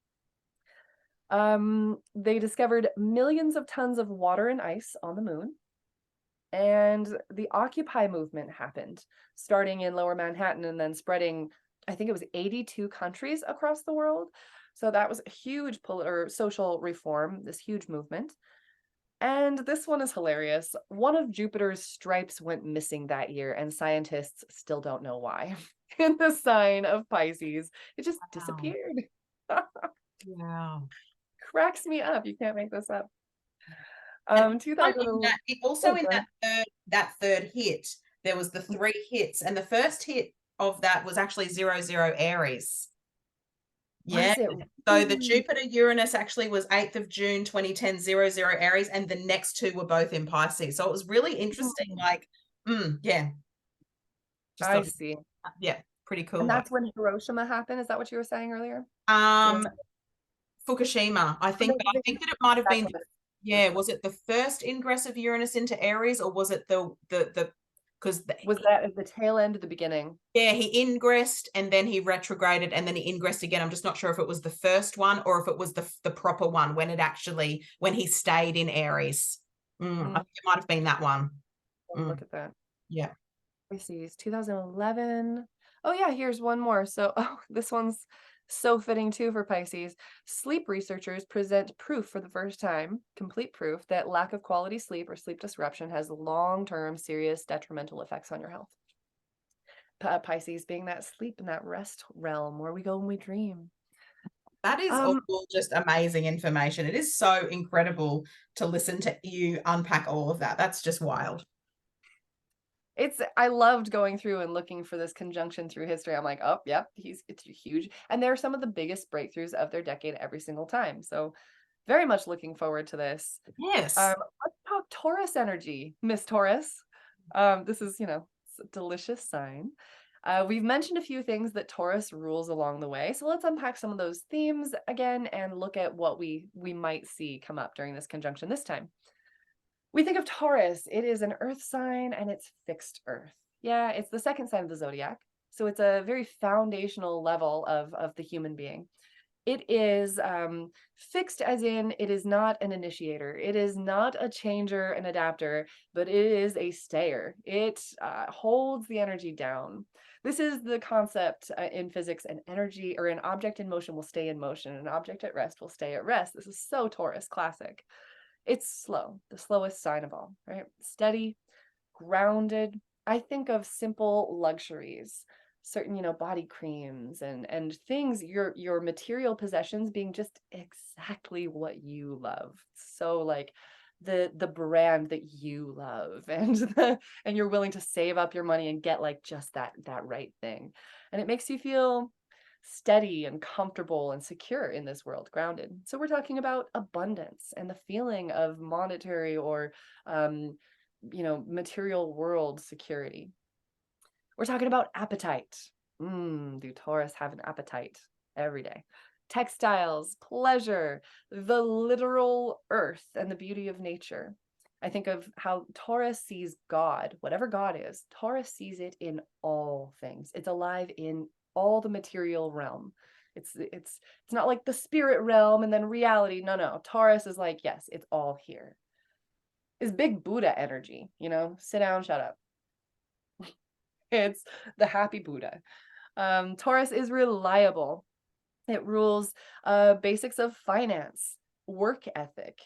They discovered millions of tons of water and ice on the moon. And the Occupy movement happened, starting in Lower Manhattan and then spreading, I think it was 82 countries across the world. So that was a huge social reform, this huge movement. And this one is hilarious. One of Jupiter's stripes went missing that year, and scientists still don't know why. In the sign of Pisces, it just disappeared. Wow. Cracks me up. You can't make this up. And 2011. also in that third hit, there was the 3 hits, and the first hit of that was actually 00 Aries. Yeah. So the Jupiter Uranus actually was 8th of June 2010, 00 Aries, and the next 2 were both in Pisces. So it was really interesting. Like, yeah. Just I see. Yeah, pretty cool. And that's when Hiroshima happened. Is that what you were saying earlier? Fukushima, I think, but I think that it might have been, was it the first ingress of Uranus into Aries, or was it because was that at the tail end of the beginning? Yeah, he ingressed and then he retrograded and then he ingressed again. I'm just not sure if it was the first one or if it was the proper one when he stayed in Aries. I think it might have been that one. Look at that. Yeah. Pisces, 2011. Oh yeah, here's one more. So, this one's so fitting too for Pisces. Sleep researchers present proof for the first time, complete proof, that lack of quality sleep or sleep disruption has long-term serious detrimental effects on your health. Pisces being that sleep and that rest realm where we go when we dream. That is all just amazing information. It is so incredible to listen to you unpack all of that. That's just wild. I loved going through and looking for this conjunction through history. I'm like, oh, yep, it's huge. And they're some of the biggest breakthroughs of their decade every single time. So very much looking forward to this. Yes. Let's talk Taurus energy, Miss Taurus. This is, it's a delicious sign. We've mentioned a few things that Taurus rules along the way. So let's unpack some of those themes again and look at what we might see come up during this conjunction this time. We think of Taurus, it is an earth sign and it's fixed earth. Yeah, it's the second sign of the zodiac. So it's a very foundational level of the human being. It is fixed as in it is not an initiator. It is not a changer, an adapter, but it is a stayer. It holds the energy down. This is the concept in physics: an energy or an object in motion will stay in motion. An object at rest will stay at rest. This is so Taurus classic. It's slow, the slowest sign of all, right? Steady, grounded. I think of simple luxuries, certain, body creams and things, your material possessions being just exactly what you love. So like the brand that you love and you're willing to save up your money and get like just that right thing. And it makes you feel steady and comfortable and secure in this world, grounded. So we're talking about abundance and the feeling of monetary or material world security. We're talking about appetite. Do Taurus have an appetite? Every day. Textiles, pleasure, the literal earth and the beauty of nature. I think of how Taurus sees God, whatever God is. Taurus sees it in all things. It's alive in all the material realm. It's not like the spirit realm and then reality. No. Taurus is like, yes, it's all here. Is big Buddha energy, sit down, shut up. It's the happy Buddha. Taurus is reliable. It rules basics of finance, work ethic,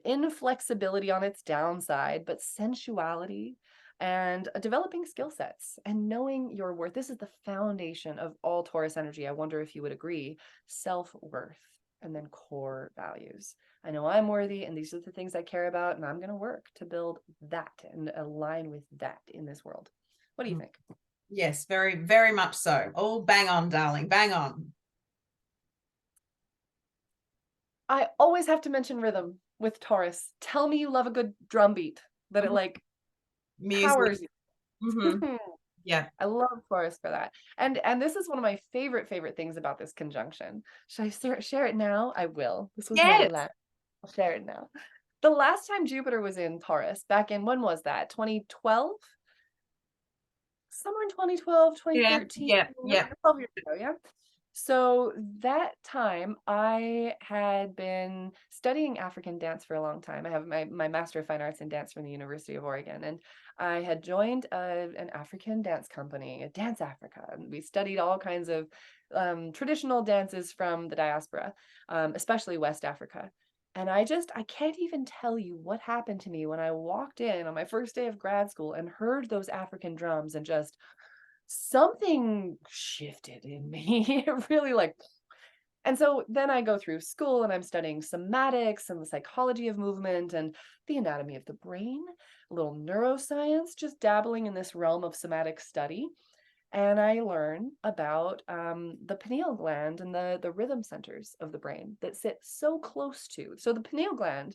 inflexibility on its downside, but sensuality and developing skill sets and knowing your worth. This is the foundation of all Taurus energy. I wonder if you would agree. Self-worth and then core values. I know I'm worthy and these are the things I care about, and I'm going to work to build that and align with that in this world. What do you think? Yes, very, very much so. Oh, bang on, darling, bang on. I always have to mention rhythm with Taurus. Tell me you love a good drum beat, that it like powers Music. Mm-hmm. you. Yeah. I love Taurus for that. And this is one of my favorite things about this conjunction. Should I share it now? I will. This was my Yes. last. I'll share it now. The last time Jupiter was in Taurus, back in, when was that? 2012? Somewhere in 2012, 2013. Yeah. 12 years ago, yeah. So that time I had been studying African dance for a long time. I have my Master of Fine Arts in Dance from the University of Oregon, and I had joined an African dance company, Dance Africa, and we studied all kinds of traditional dances from the diaspora, especially West Africa. And I can't even tell you what happened to me when I walked in on my first day of grad school and heard those African drums, and just something shifted in me. It really like, and so then I go through school and I'm studying somatics and the psychology of movement and the anatomy of the brain, a little neuroscience, just dabbling in this realm of somatic study. And I learn about the pineal gland and the rhythm centers of the brain that sit so close to. So the pineal gland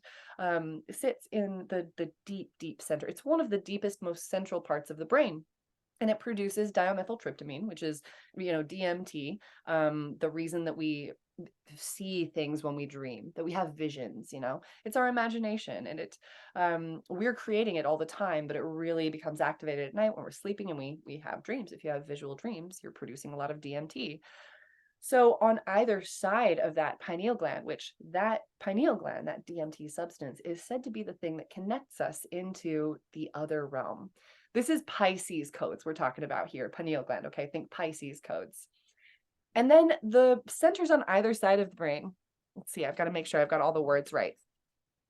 sits in the deep center. It's one of the deepest, most central parts of the brain. And it produces dimethyltryptamine, which is, DMT, the reason that we see things when we dream, that we have visions, it's our imagination, and we're creating it all the time, but it really becomes activated at night when we're sleeping and we have dreams. If you have visual dreams, you're producing a lot of DMT. So on either side of that pineal gland, that DMT substance, is said to be the thing that connects us into the other realm. This is Pisces codes we're talking about here, pineal gland, okay? Think Pisces codes. And then the centers on either side of the brain, let's see, I've got to make sure I've got all the words right.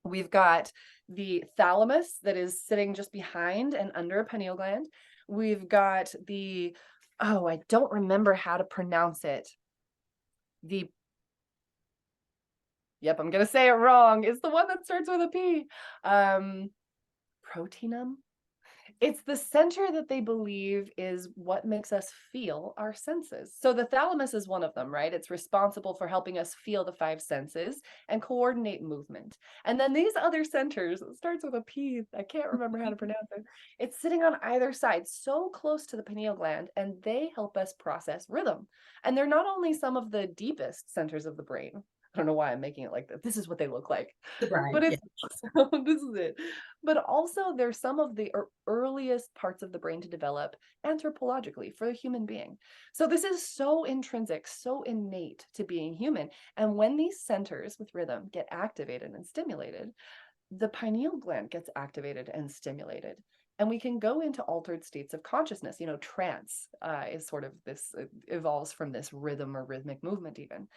We've got the thalamus that is sitting just behind and under a pineal gland. We've got I don't remember how to pronounce it. Yep, I'm going to say it wrong. It's the one that starts with a P. Protinum. It's the center that they believe is what makes us feel our senses. So the thalamus is one of them, right? It's responsible for helping us feel the five senses and coordinate movement. And then these other centers, it starts with a P, I can't remember how to pronounce it. It's sitting on either side, so close to the pineal gland, and they help us process rhythm. And they're not only some of the deepest centers of the brain. I don't know why I'm making it like that. This is what they look like. The brain. But it's this is it. But also they're some of the earliest parts of the brain to develop anthropologically for a human being. So this is so intrinsic, so innate to being human. And when these centers with rhythm get activated and stimulated, the pineal gland gets activated and stimulated. And we can go into altered states of consciousness. Trance is sort of this, evolves from this rhythm or rhythmic movement even.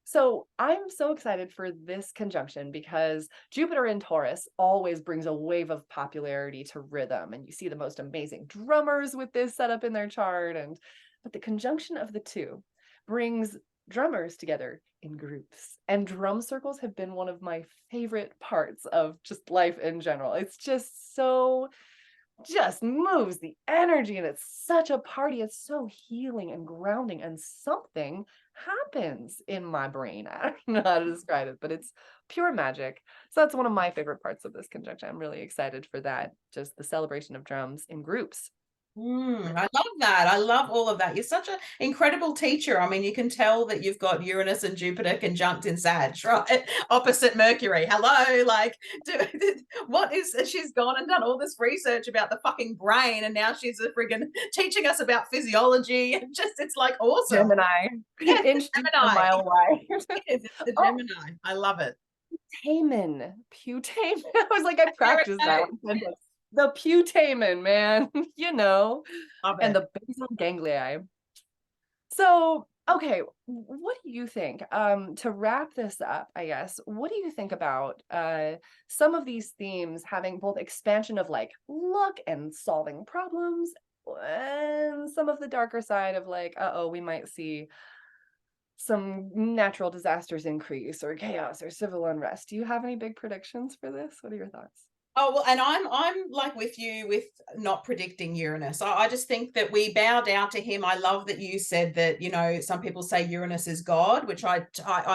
So I'm so excited for this conjunction because Jupiter in Taurus always brings a wave of popularity to rhythm, and you see the most amazing drummers with this setup in their chart. But the conjunction of the two brings drummers together in groups, and drum circles have been one of my favorite parts of just life in general. It's just moves the energy, and it's such a party. It's so healing and grounding, and something happens in my brain. I don't know how to describe it, but it's pure magic. So that's one of my favorite parts of this conjunction. I'm really excited for that, just the celebration of drums in groups. I love that. I love all of that. You're such an incredible teacher. I mean, you can tell that you've got Uranus and Jupiter conjunct in Sag, right? Opposite Mercury. Hello. Like, what is, she's gone and done all this research about the fucking brain, and now she's a friggin' teaching us about physiology. And just, it's like awesome. Gemini, Yes, inch deep and a Gemini. mile wide. It is. It's the Oh, Gemini. I love it. putamen. Putamen. I was like, I practiced that Okay. one. The putamen, man. You know, Love and it. the basal ganglia. So, okay, what do you think? To wrap this up, I guess, what do you think about some of these themes having both expansion of like luck and solving problems, and some of the darker side of like, uh-oh, we might see some natural disasters increase or chaos or civil unrest. Do you have any big predictions for this? What are your thoughts? Oh, well, and I'm like with you with not predicting Uranus. I just think that we bow down to him. I love that you said that, you know, some people say Uranus is God, which I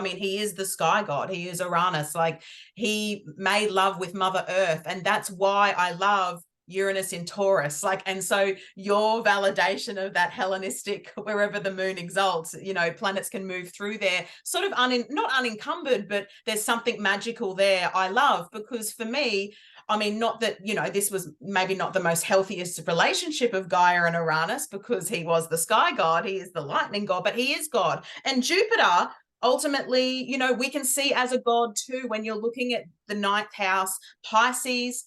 mean, he is the sky god. He is Uranus. Like, he made love with Mother Earth, and that's why I love Uranus in Taurus. Like, and so your validation of that Hellenistic, wherever the moon exalts, you know, planets can move through there, sort of not unencumbered, but there's something magical there. I love, because for me, I mean, not that, you know, this was maybe not the most healthiest relationship of Gaia and Uranus, because he was the sky god, he is the lightning god, but he is God. And Jupiter, ultimately, you know, we can see as a god too when you're looking at the ninth house, Pisces,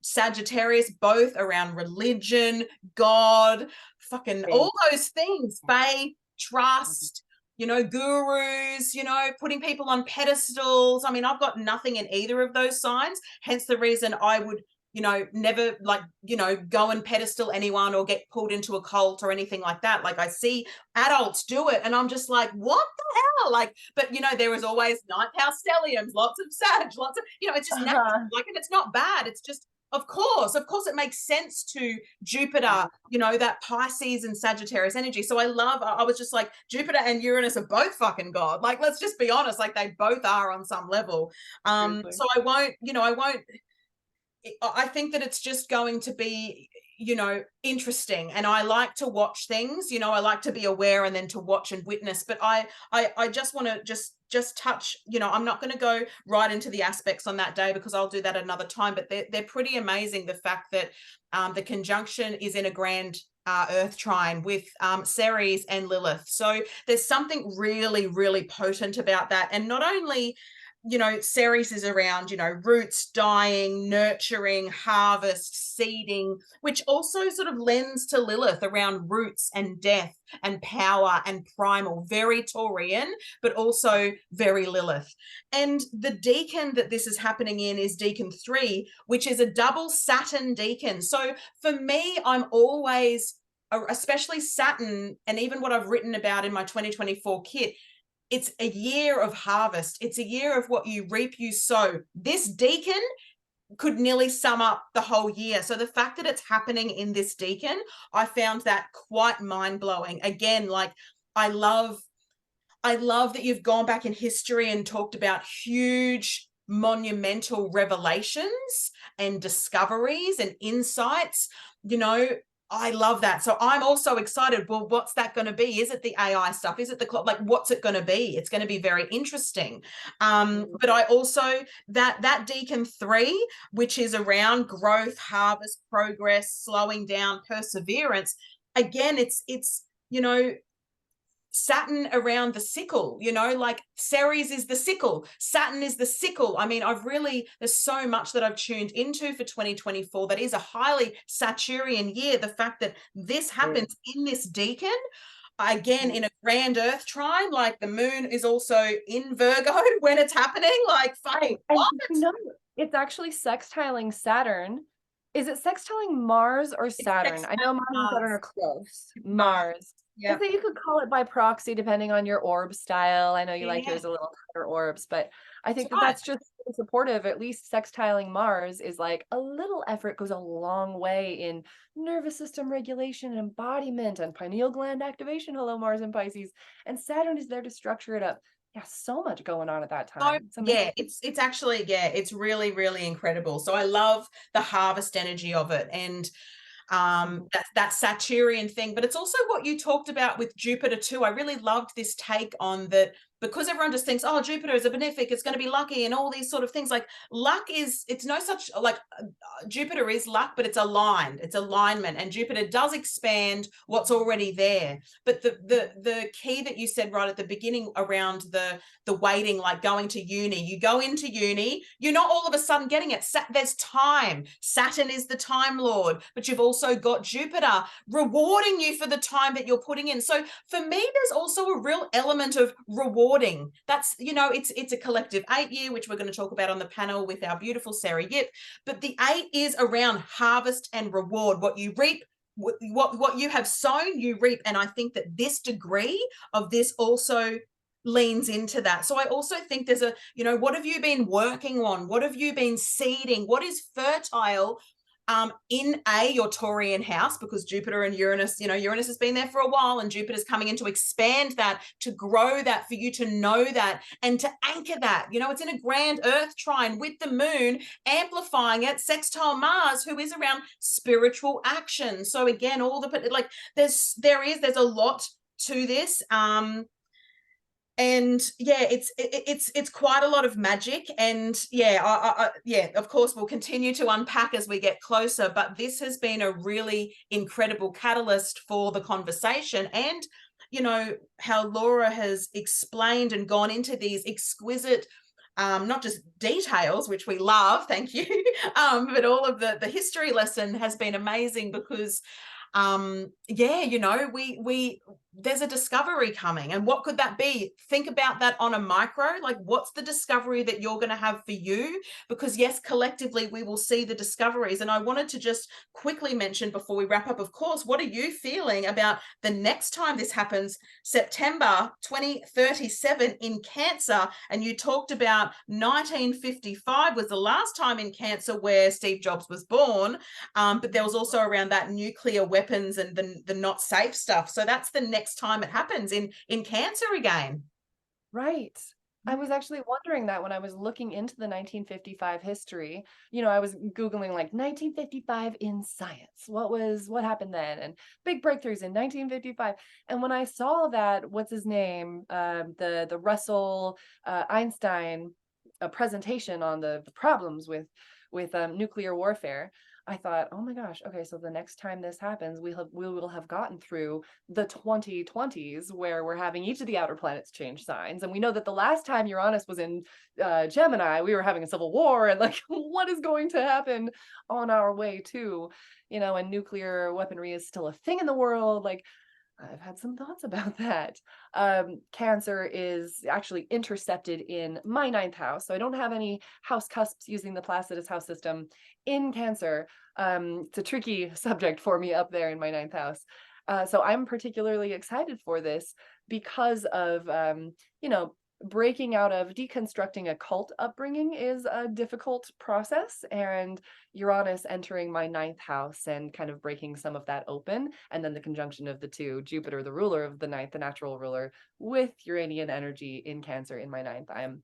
Sagittarius, both around religion, God, fucking all those things, faith, trust, you know, gurus, you know, putting people on pedestals. I mean, I've got nothing in either of those signs, hence the reason I would, you know, never, like, you know, go and pedestal anyone or get pulled into a cult or anything like that. Like, I see adults do it and I'm just like, what the hell? Like, but you know, there is always ninth house stelliums, lots of Sag, lots of, you know, it's just natural. Like, and it's not bad, it's just, of course, it makes sense to Jupiter, you know, that Pisces and Sagittarius energy. So I was just like, Jupiter and Uranus are both fucking God. Like, let's just be honest, like, they both are on some level. Seriously. So I won't, I think that it's just going to be, you know, interesting. And I like to watch things, you know, I like to be aware and then to watch and witness. But I just want to just touch, you know, I'm not going to go right into the aspects on that day because I'll do that another time. But they're pretty amazing. The fact that the conjunction is in a grand Earth trine with Ceres and Lilith. So there's something really, really potent about that. And not only, you know, Ceres is around, you know, roots, dying, nurturing, harvest, seeding, which also sort of lends to Lilith around roots and death and power and primal, very Taurian, but also very Lilith. And the decan that this is happening in is Decan 3, which is a double Saturn decan. So for me, I'm always, especially Saturn, and even what I've written about in my 2024 kit, it's a year of harvest. It's a year of what you reap, you sow. This decan could nearly sum up the whole year. So the fact that it's happening in this decan, I found that quite mind-blowing. Again, like, I love that you've gone back in history and talked about huge monumental revelations and discoveries and insights. You know, I love that. So I'm also excited. Well, what's that going to be? Is it the AI stuff? Is it the clock? Like, what's it going to be? It's going to be very interesting. But I also, that Decan 3, which is around growth, harvest, progress, slowing down, perseverance. Again, it's you know, Saturn around the sickle, you know, like Ceres is the sickle, Saturn is the sickle. I mean, there's so much that I've tuned into for 2024 that is a highly Saturnian year. The fact that this happens in this decan, again, in a grand earth trine, like the moon is also in Virgo when it's happening, like, fucking And what? you know, it's actually sextiling Saturn. Is it sextiling Mars or Saturn? I know Mars and Saturn are close. Mars. I Yeah. think you could call it by proxy depending on your orb style. I know you like Yeah. yours a little tighter orbs, but I think That's right. that's just supportive. At least sextiling Mars is like a little effort goes a long way in nervous system regulation and embodiment and pineal gland activation. Hello, Mars and Pisces. And Saturn is there to structure it up. Yeah, so much going on at that So time. It's amazing. yeah, it's actually, yeah, it's really, really incredible. So I love the harvest energy of it. And That Saturnian thing. But it's also what you talked about with Jupiter too. I really loved this take on that, because everyone just thinks, oh, Jupiter is a benefic, it's going to be lucky and all these sort of things. Like luck is, it's no such, like Jupiter is luck, but it's aligned, it's alignment, and Jupiter does expand what's already there. But the key that you said right at the beginning around the waiting, like going to uni, you go into uni, you're not all of a sudden getting it. There's time. Saturn is the time lord, but you've also got Jupiter rewarding you for the time that you're putting in. So for me, there's also a real element of rewarding. That's, you know, it's a collective 8 year, which we're going to talk about on the panel with our beautiful Sarah Yip. But the 8 is around harvest and reward. What you reap, what you have sown, you reap. And I think that this degree of this also leans into that. So I also think there's a, you know, what have you been working on? What have you been seeding? What is fertile in your Taurian house? Because Jupiter and Uranus, you know, Uranus has been there for a while and Jupiter's coming in to expand that, to grow that, for you to know that and to anchor that. You know, it's in a grand Earth trine with the moon, amplifying it, sextile Mars, who is around spiritual action. So again, all the, like there's a lot to this. And yeah, it's quite a lot of magic. And yeah, yeah, of course we'll continue to unpack as we get closer, but this has been a really incredible catalyst for the conversation. And you know how Laura has explained and gone into these exquisite not just details, which we love, thank you, but all of the history lesson has been amazing, because yeah, you know, we there's a discovery coming. And what could that be? Think about that on a micro. Like, what's the discovery that you're going to have for you? Because yes, collectively we will see the discoveries. And I wanted to just quickly mention before we wrap up, of course, what are you feeling about the next time this happens? September 2037 in Cancer. And you talked about 1955 was the last time in Cancer where Steve Jobs was born. But there was also around that nuclear weapons and the not safe stuff. So that's the next time it happens in Cancer again. Right. I was actually wondering that when I was looking into the 1955 history. You know, I was Googling like 1955 in science. What happened then? And big breakthroughs in 1955. And when I saw that, what's his name? The Russell Einstein presentation on the problems with nuclear warfare, I thought, oh my gosh, okay, so the next time this happens, we will have gotten through the 2020s, where we're having each of the outer planets change signs. And we know that the last time Uranus was in Gemini, we were having a civil war, and like, what is going to happen on our way to, you know, and nuclear weaponry is still a thing in the world. Like, I've had some thoughts about that. Cancer is actually intercepted in my 9th house. So I don't have any house cusps using the Placidus house system in Cancer. It's a tricky subject for me up there in my 9th house. So I'm particularly excited for this because of, you know, breaking out of deconstructing a cult upbringing is a difficult process, and Uranus entering my 9th house and kind of breaking some of that open. And then the conjunction of the two, Jupiter, the ruler of the 9th, the natural ruler, with Uranian energy in Cancer in my 9th.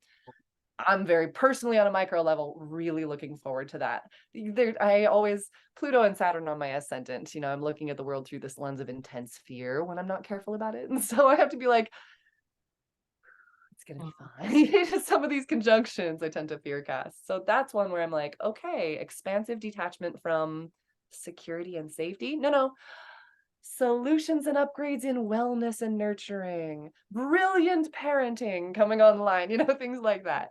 I'm very personally on a micro level really looking forward to that. Pluto and Saturn on my ascendant, you know, I'm looking at the world through this lens of intense fear when I'm not careful about it. And so I have to be like, gonna be fine. Some of these conjunctions I tend to fear cast. So that's one where I'm like, okay, expansive detachment from security and safety. No. Solutions and upgrades in wellness and nurturing. Brilliant parenting coming online, you know, things like that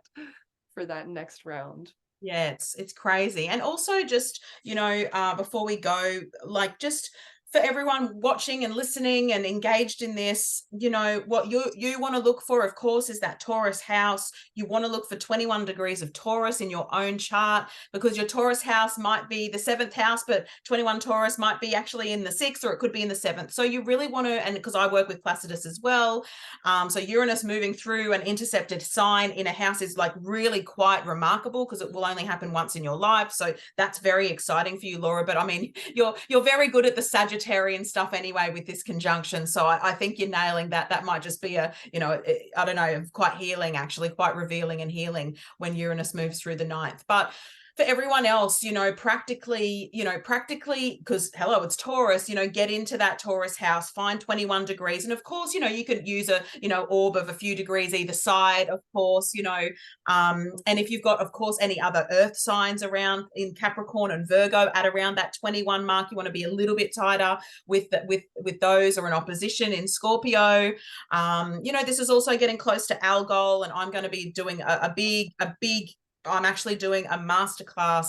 for that next round. Yeah, it's crazy. And also just, you know, before we go, like just for everyone watching and listening and engaged in this, you know, what you want to look for, of course, is that Taurus house. You want to look for 21 degrees of Taurus in your own chart, because your Taurus house might be the 7th house, but 21 Taurus might be actually in the 6th, or it could be in the 7th. So you really want to, and because I work with Placidus as well, so Uranus moving through an intercepted sign in a house is like really quite remarkable, because it will only happen once in your life. So that's very exciting for you, Laura. But I mean, you're very good at the Sagittarian stuff anyway with this conjunction. So I think you're nailing that. That might just be a, you know, I don't know, quite healing, actually, quite revealing and healing when Uranus moves through the 9th. But for everyone else, practically, because hello, it's Taurus, get into that Taurus house, find 21 degrees. And of course, you could use a, orb of a few degrees either side, of course, and if you've got, of course, any other earth signs around in Capricorn and Virgo at around that 21 mark, you want to be a little bit tighter with those, or an opposition in Scorpio. This is also getting close to Algol, and I'm going to be doing a big I'm actually doing a masterclass,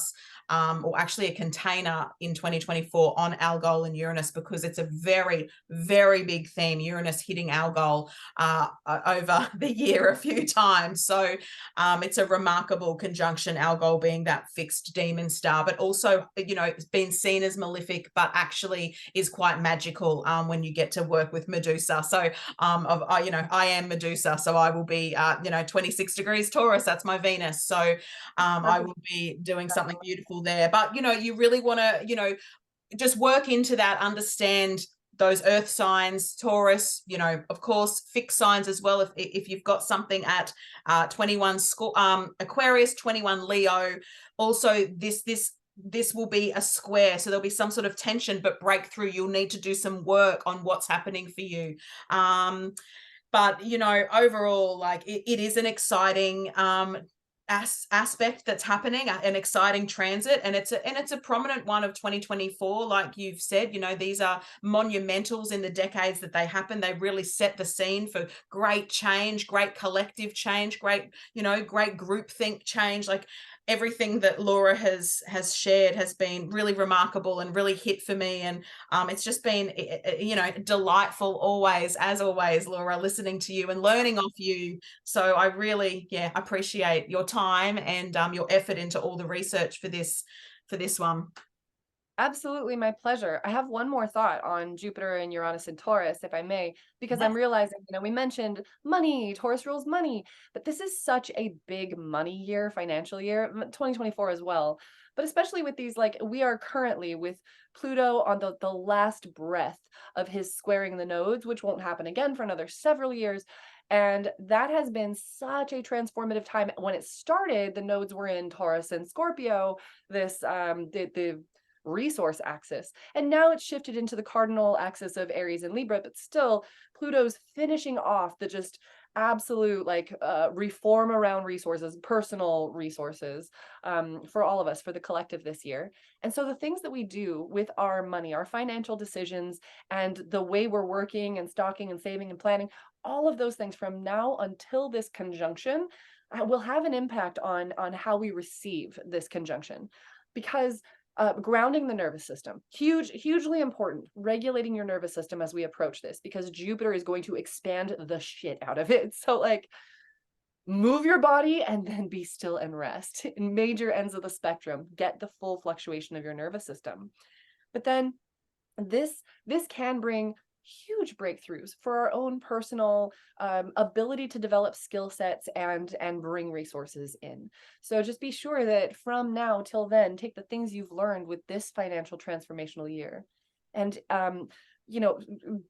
or actually a container in 2024 on Algol and Uranus, because it's a very, very big theme, Uranus hitting Algol over the year a few times. So it's a remarkable conjunction, Algol being that fixed demon star, but also, it's been seen as malefic, but actually is quite magical when you get to work with Medusa. So, I am Medusa, so I will be, 26 degrees Taurus, that's my Venus. So I will be doing something beautiful there. But, you really want to, just work into that, understand those earth signs, Taurus, of course, fixed signs as well. If you've got something at 21 Aquarius, 21 Leo, also this will be a square, so there'll be some sort of tension, but breakthrough. You'll need to do some work on what's happening for you. But overall, like it is an exciting aspect that's happening, an exciting transit, and it's a prominent one of 2024. Like you've said, these are monumentals in the decades that they happen. They really set the scene for great change, great collective change, great groupthink change. Like everything that Laura has shared has been really remarkable and really hit for me, and it's just been delightful always, as always, Laura, listening to you and learning off you. So I really appreciate your time and your effort into all the research for this one. Absolutely, my pleasure. I have one more thought on Jupiter and Uranus and Taurus, if I may, because Yeah. I'm realizing, we mentioned money, Taurus rules money, but this is such a big money year, financial year, 2024 as well. But especially with these, like we are currently with Pluto on the last breath of his squaring the nodes, which won't happen again for another several years. And that has been such a transformative time. When it started, the nodes were in Taurus and Scorpio, this the resource axis. And now it's shifted into the cardinal axis of Aries and Libra, but still Pluto's finishing off the just absolute reform around resources, personal resources, for all of us, for the collective this year. And so the things that we do with our money, our financial decisions, and the way we're working and stocking and saving and planning, all of those things from now until this conjunction will have an impact on how we receive this conjunction. Because grounding the nervous system, hugely important. Regulating your nervous system as we approach this, because Jupiter is going to expand the shit out of it. So move your body and then be still and rest. In major ends of the spectrum, get the full fluctuation of your nervous system. But then this can bring huge breakthroughs for our own personal ability to develop skill sets and bring resources in. So just be sure that from now till then, take the things you've learned with this financial transformational year and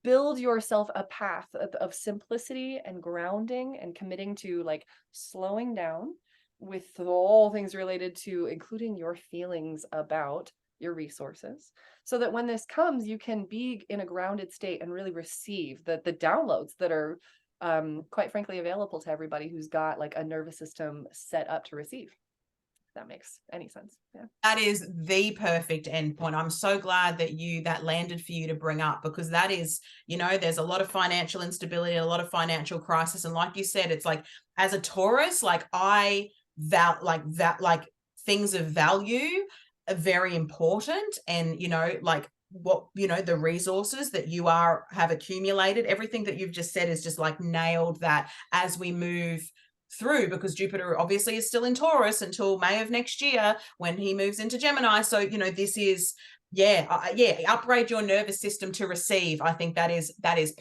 build yourself a path of simplicity and grounding and committing to slowing down with all things related to including your feelings about your resources, so that when this comes, you can be in a grounded state and really receive the downloads that are quite frankly available to everybody who's got a nervous system set up to receive. If that makes any sense. Yeah, that is the perfect endpoint. I'm so glad that landed for you to bring up, because that is, there's a lot of financial instability, a lot of financial crisis, and like you said, it's as a Taurus, things of value are very important, and what the resources that you have accumulated, everything that you've just said is just nailed that as we move through, because Jupiter obviously is still in Taurus until May of next year when he moves into Gemini. So this is Yeah, upgrade your nervous system to receive. I think that is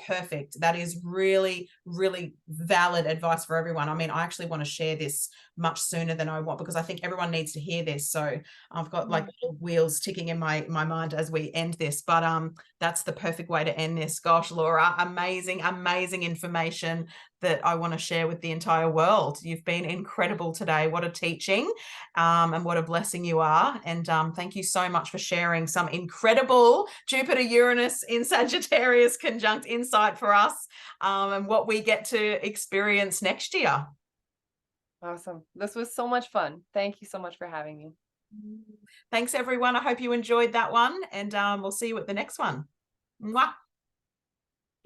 perfect. That is really, really valid advice for everyone. I mean, I actually want to share this much sooner than I want, because I think everyone needs to hear this. So I've got like wheels ticking in my mind as we end this, but that's the perfect way to end this. Gosh, Laura, amazing information that I want to share with the entire world. You've been incredible today. What a teaching, and what a blessing you are. And thank you so much for sharing some incredible Jupiter Uranus in Sagittarius conjunct insight for us, and what we get to experience next year. Awesome. This was so much fun. Thank you so much for having me. Thanks, everyone. I hope you enjoyed that one, and we'll see you at the next one. Mwah.